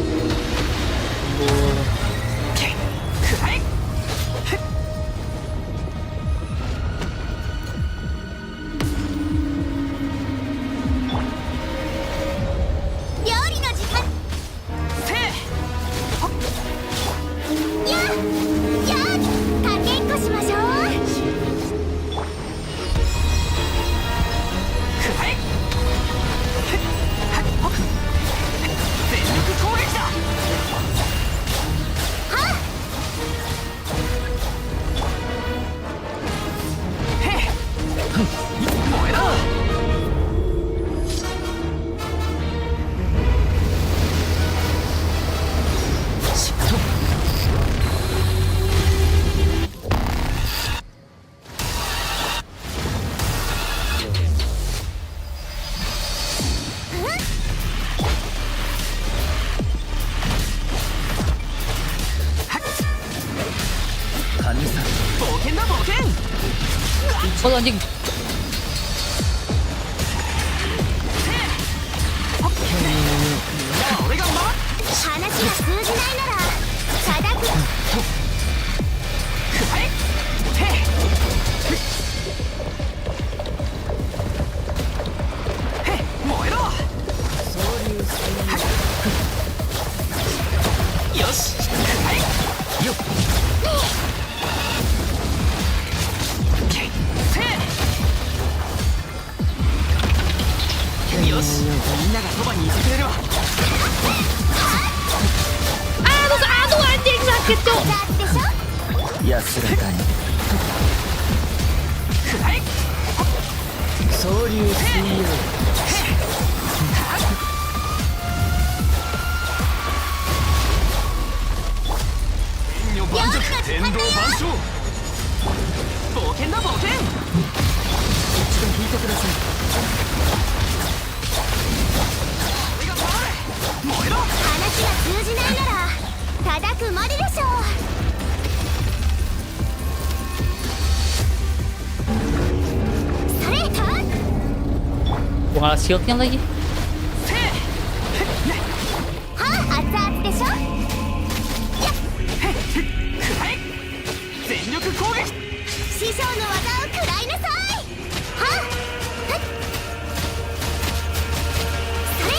Oh anjing. Aduh anjing sakit tuh. 安らかに総流水曜天女万族天道万象冒険だ冒険一度引いてください俺が回れ燃えろ話が通じないなら叩くまででしょう。Gua ngalah shieldnya lagi. はあ、熱々でしょ。全力攻撃師匠の技を食らいなさい。はあ、はっそれ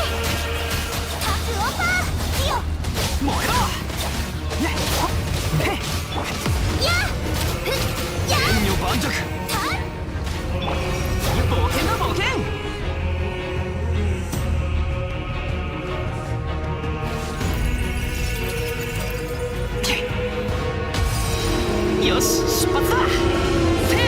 タップオーバーよ燃えろやふっや天女万族た冒険だ冒険よし出発だせー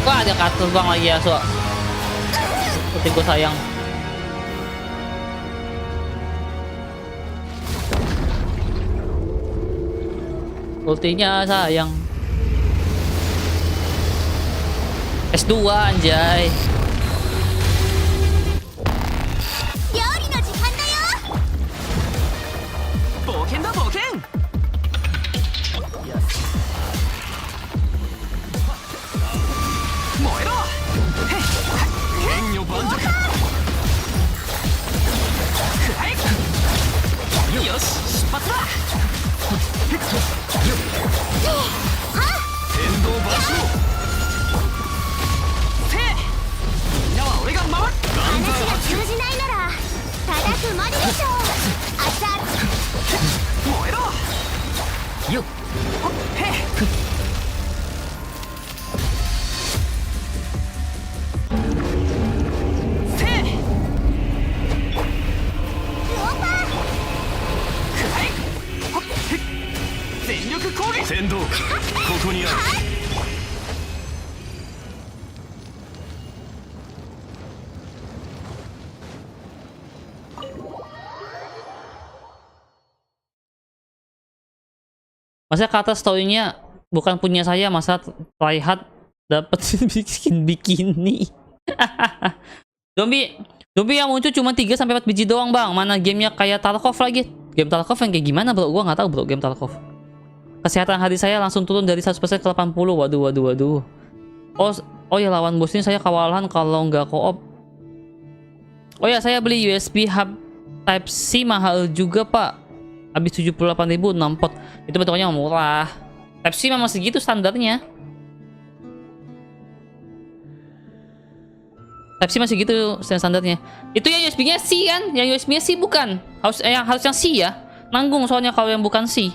Wah, ada kartu bang lagi ya, so. Seperti gue sayang. Ultinya sayang. S2 anjay. 料理の時間だよ。冒険だ冒険燃えろ天女万族よし出発だ天道万象せーみんなは俺が回る話が通じないなら叩くまででしょう。熱々燃えろよっへっ全力攻撃先導ここにある Masa kata story-nya bukan punya saya, masa tryhard dapat bikin bikini. Zombie yang muncul cuma 3 sampai 4 biji doang, Bang. Mana gamenya kayak Tarkov lagi. Game Tarkov yang kayak gimana, Bro? Gua nggak tahu, Bro, game Tarkov. Kesehatan hati saya langsung turun dari 100% ke 80. Waduh. Oh ya, lawan bos ini saya kewalahan kalau nggak co-op. Oh ya, saya beli USB hub Type C mahal juga, Pak. Habis 78.000 6 pot. Itu betulnya murah. Type C memang segitu standarnya. Type C masih gitu standarnya. Itu yang USB-nya C kan? Yang USB-nya C bukan. Harus yang C ya. Nanggung soalnya kalau yang bukan C.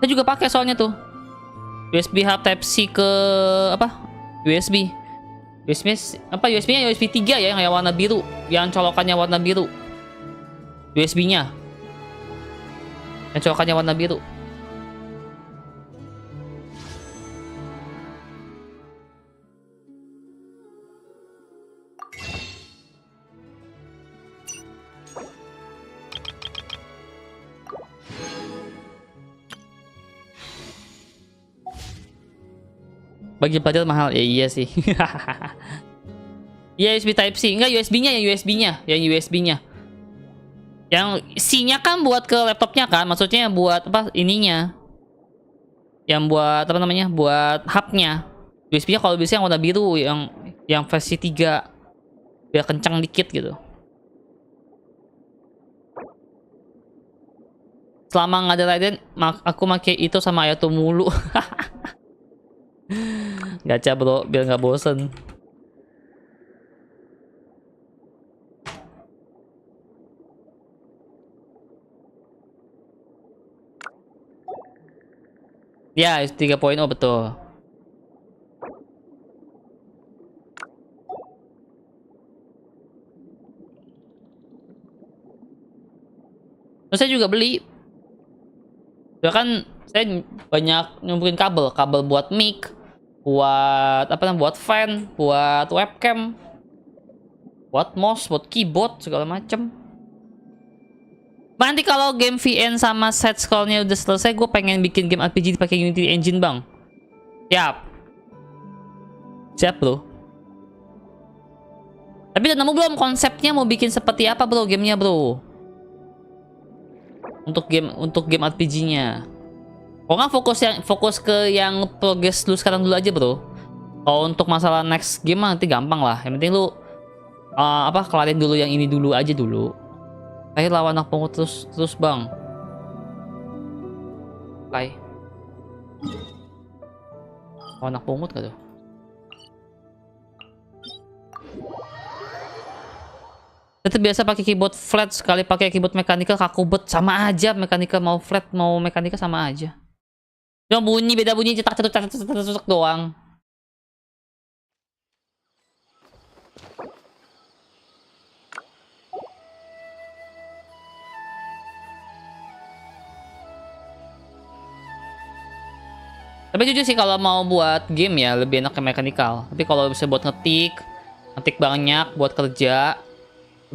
Saya juga pakai soalnya tuh. USB hub Type C ke apa? USB apa USB-nya USB 3 ya yang warna biru, yang colokannya warna biru. USB-nya. Yang colokannya warna biru. Bagi pelajar mahal. Ya iya sih. Iya, USB Type C. Enggak, USB-nya, yang USB-nya. Yang C-nya kan buat ke laptopnya kan, maksudnya buat apa ininya. Yang buat apa namanya? Buat hub-nya. USB-nya kalau bisa yang warna biru, yang versi 3. Biar kencang dikit gitu. Selama nggak ada Raiden, aku pakai itu sama Ayato mulu. Gacha bro, biar nggak bosen. Ya, 3.0 betul. Terus saya juga beli. Ya kan saya banyak nyumpurin kabel buat mic, buat apa namanya, buat fan, buat webcam, buat mouse, buat keyboard segala macem. Nanti kalau game VN sama set scrollnya udah selesai, gue pengen bikin game RPG pakai Unity Engine bang. Siap bro. Tapi udah nemu belum konsepnya mau bikin seperti apa bro gamenya bro? Untuk game RPG-nya. Kok nggak fokus ke yang progress lu sekarang dulu aja bro. Kalau untuk masalah next game mah nanti gampang lah. Yang penting lu kelarin dulu yang ini dulu aja dulu. Ayo lawan anak pungut terus bang. Kai. Lawan anak pungut gak tuh? Tetap biasa pakai keyboard flat, sekali pakai keyboard mechanical kaku bet, sama aja. Mechanical mau flat mau mechanical sama aja. Cuma beda bunyi cetak doang. Tapi jujur sih kalau mau buat game ya lebih enak ke mechanical. Tapi kalau bisa buat ngetik banyak buat kerja,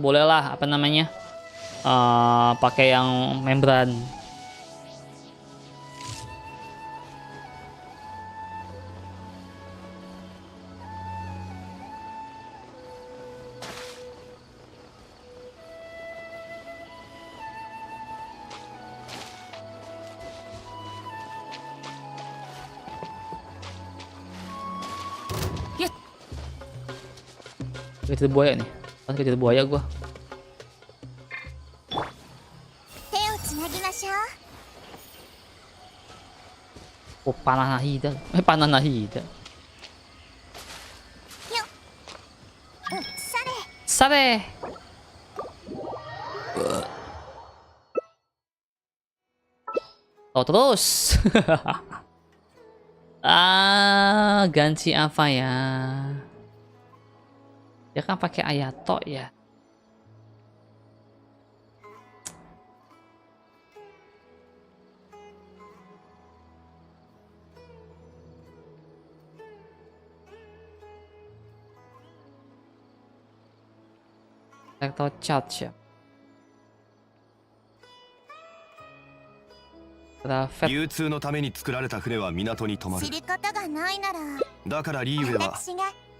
bolehlah apa namanya pakai yang membran. Kejar buaya nih, kan kejar buaya gua. Oh, panah nahida. Panah nahida. Sare. Oh, terus. Ganti apa ya? Dia kan pakai Ayato ya. Atau charge ya. 流通のために作られた船は港に止まる。だからリーウェは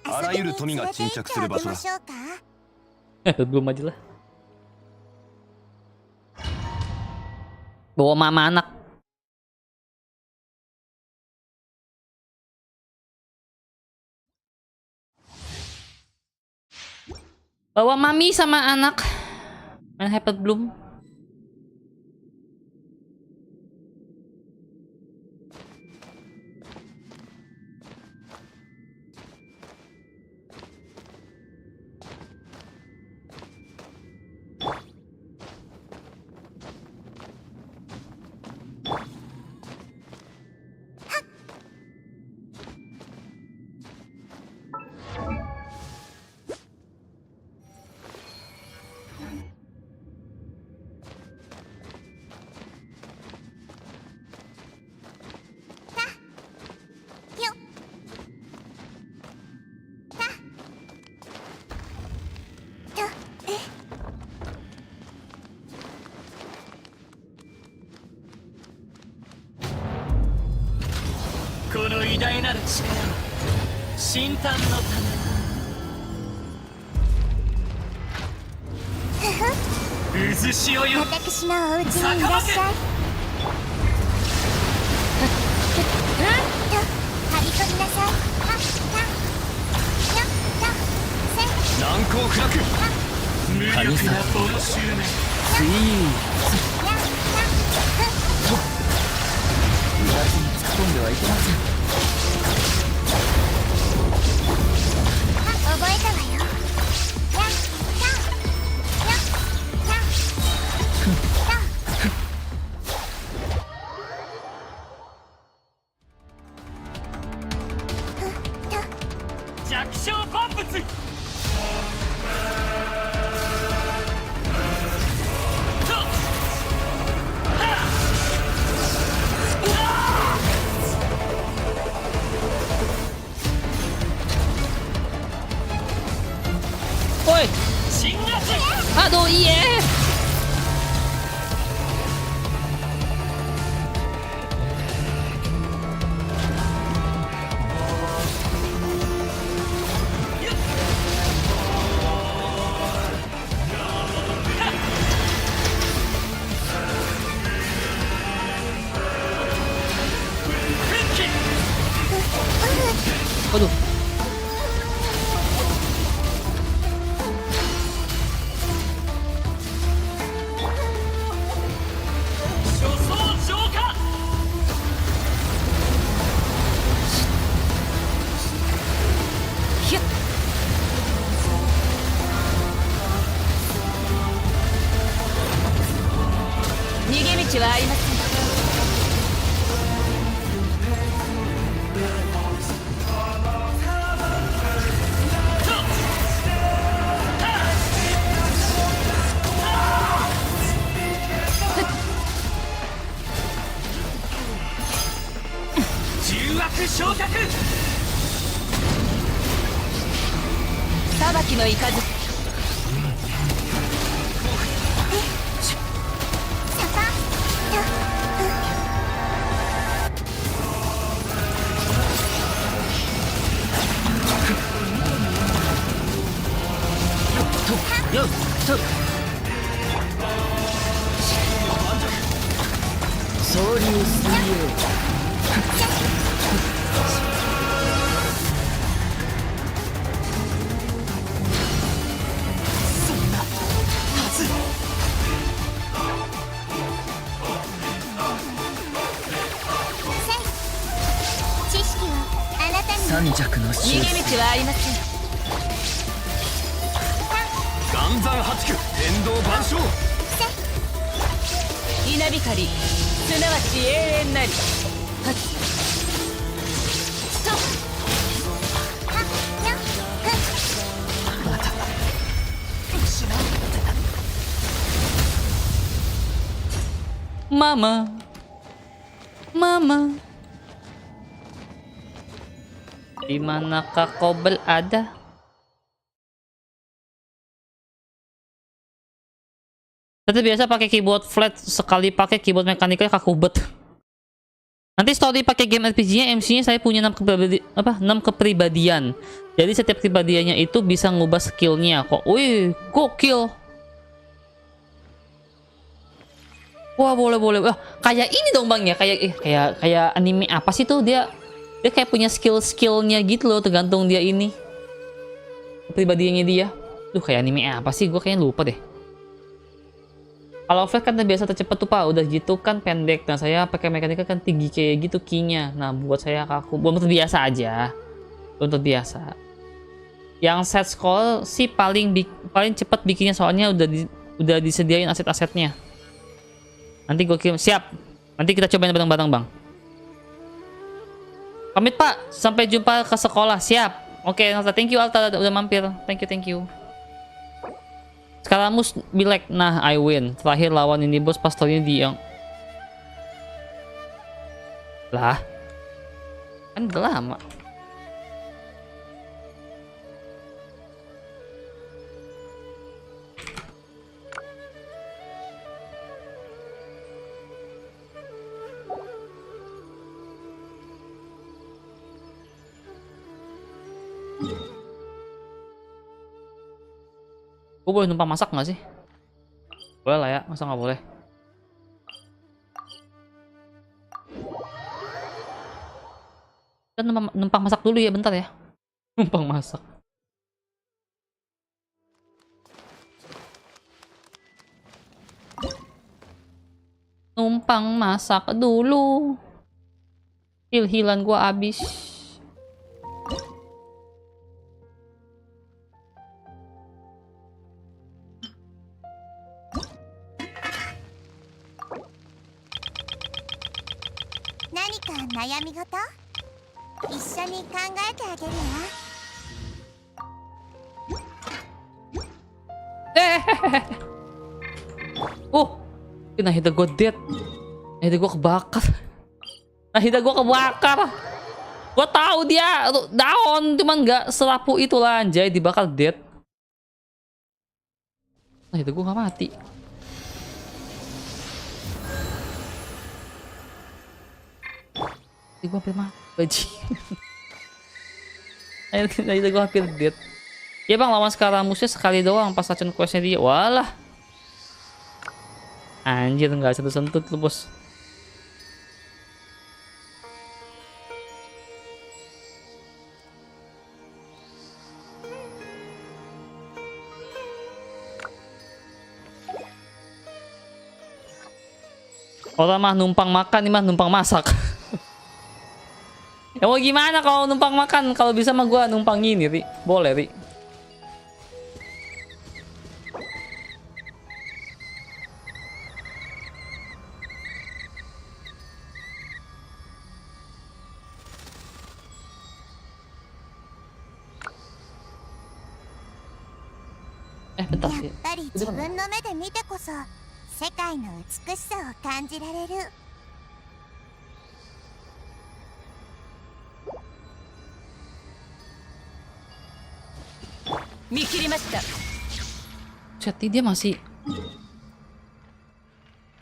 あらゆる富が沈着する場所だ。Belum aja lah. Bawa mama anak. Bawa mami sama anak. Main Hyper Bloom. この偉大なる力は神誕のため渦潮よ私のお家にいらっしゃい。張り込みなさい。難攻不落。無力なボロ襲名覚えたわよ。弱小万物Oi! 鎮圧 Aduh, iya! Waduh. Mama. Mama. Di manakah kau berada? Tapi biasa pakai keyboard flat, sekali pakai keyboard mekaniknya kaku bet. Nanti story pakai game RPG-nya, MC-nya saya punya 6 kepribadian. Jadi setiap kepribadiannya itu bisa ngubah skillnya kok. Wih, gokil. Wah, boleh. Wah, kayak ini dong Bang ya, kayak anime apa sih tuh dia kayak punya skillnya gitu loh, tergantung dia ini. Kepribadiannya dia. Duh, kayak anime apa sih? Gue kayaknya lupa deh. Kalau flash kan biasa tercepat tuh Pak, udah gitu kan pendek. Nah saya pakai mekanika kan tinggi kayak gitu key-nya. Nah buat saya kaku, belum terbiasa aja. Belum terbiasa. Yang set scroll sih paling cepat bikinnya, soalnya udah disediain aset-asetnya. Nanti gue kirim, siap. Nanti kita cobain bareng-bareng Bang. Pamit Pak, sampai jumpa ke sekolah, siap. Oke, Alta, thank you Alta udah mampir. Thank you. Sekarang mus bilek, nah I win. Terakhir lawan ini bos pastornya di yang lah kan udah lama. Gue boleh numpang masak nggak sih? Boleh lah ya, masa nggak boleh? Kita numpang masak dulu ya, bentar ya. Numpang masak. Numpang masak dulu. Hil-hilan gua abis. Nahida gua dead. Nahida gua kebakar. Nahida gua kebakar. Gua tahu dia down, cuman nggak serapu itulah anjay, dibakar dead. Nahida gua nggak mati. Gua hampir mati, baji. Nahida gua hampir dead. Ya bang, lawan sekarang musuhnya sekali doang pas racun questnya dia. Walah. Anjir, nggak sentuh-sentuh lu bos. Orang mah numpang makan, ini mah numpang masak. Ya mau gimana kalau numpang makan? Kalau bisa mah gua numpang ini, Ri. Boleh, Ri. Bentar ya. Chat dia masih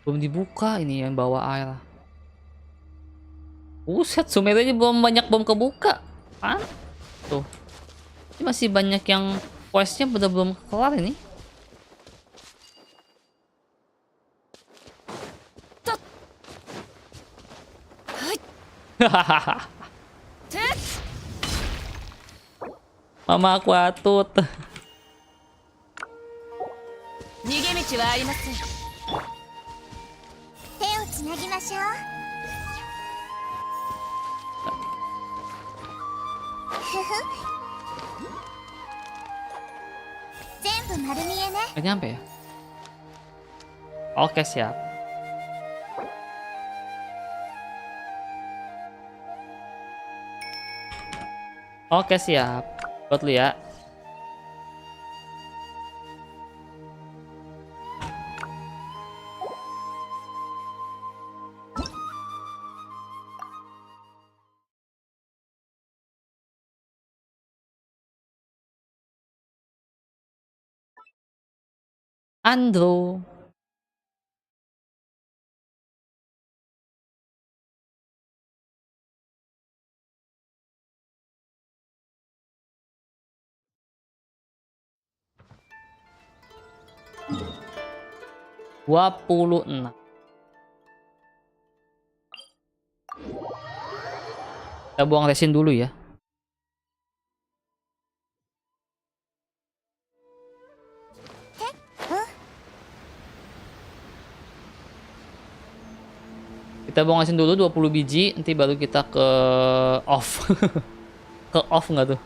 belum dibuka ini yang bawa air. Set Sumeranya belum banyak belum kebuka. Apaan? Tuh. Ini masih banyak yang questnya belum kelar ini. Mama aku atut. Gak nyampe ya? Oke, siap. Oke, siap. Buat lu ya. Andro. Dua puluh 26. Kita buang resin dulu ya. Kita buang resin dulu 20 biji, nanti baru kita ke off. Ke off nggak tuh?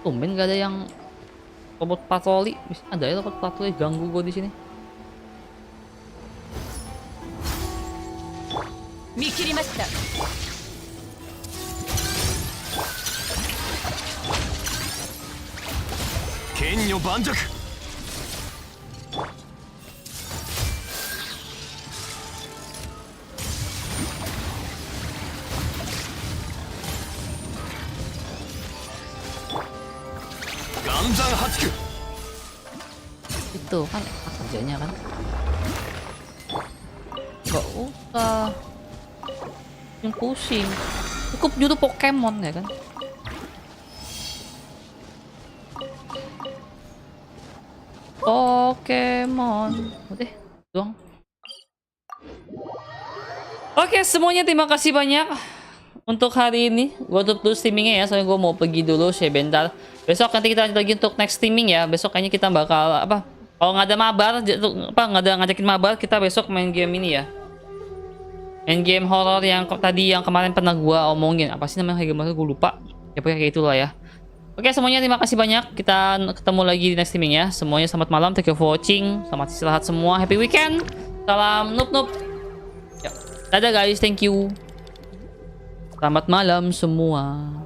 Tumben gak ada yang robot patroli. Ada ya robot patroli ganggu gue di sini. Kenyo banjak. Itu kan kerjanya kan. Gak usah. Yang pusing. Cukup juru Pokemon ya kan. Pokemon. Udah, doang. Oke, semuanya terima kasih banyak untuk hari ini. Gue tutup dulu streamingnya ya, soalnya gue mau pergi dulu sebentar. Besok nanti kita lanjut lagi untuk next streaming ya. Besok kayaknya kita bakal apa? Kalau nggak ada mabar, nggak ada ngajakin mabar, kita besok main game ini ya. Main game horror yang tadi yang kemarin pernah gue omongin. Apa sih namanya game horror? Gue lupa. Ya pokoknya kayak itulah ya. Oke, semuanya terima kasih banyak. Kita ketemu lagi di next streaming ya. Semuanya selamat malam, thank you for watching. Selamat istirahat semua, happy weekend. Salam noob. Ya. Dadah guys, thank you. Selamat malam semua.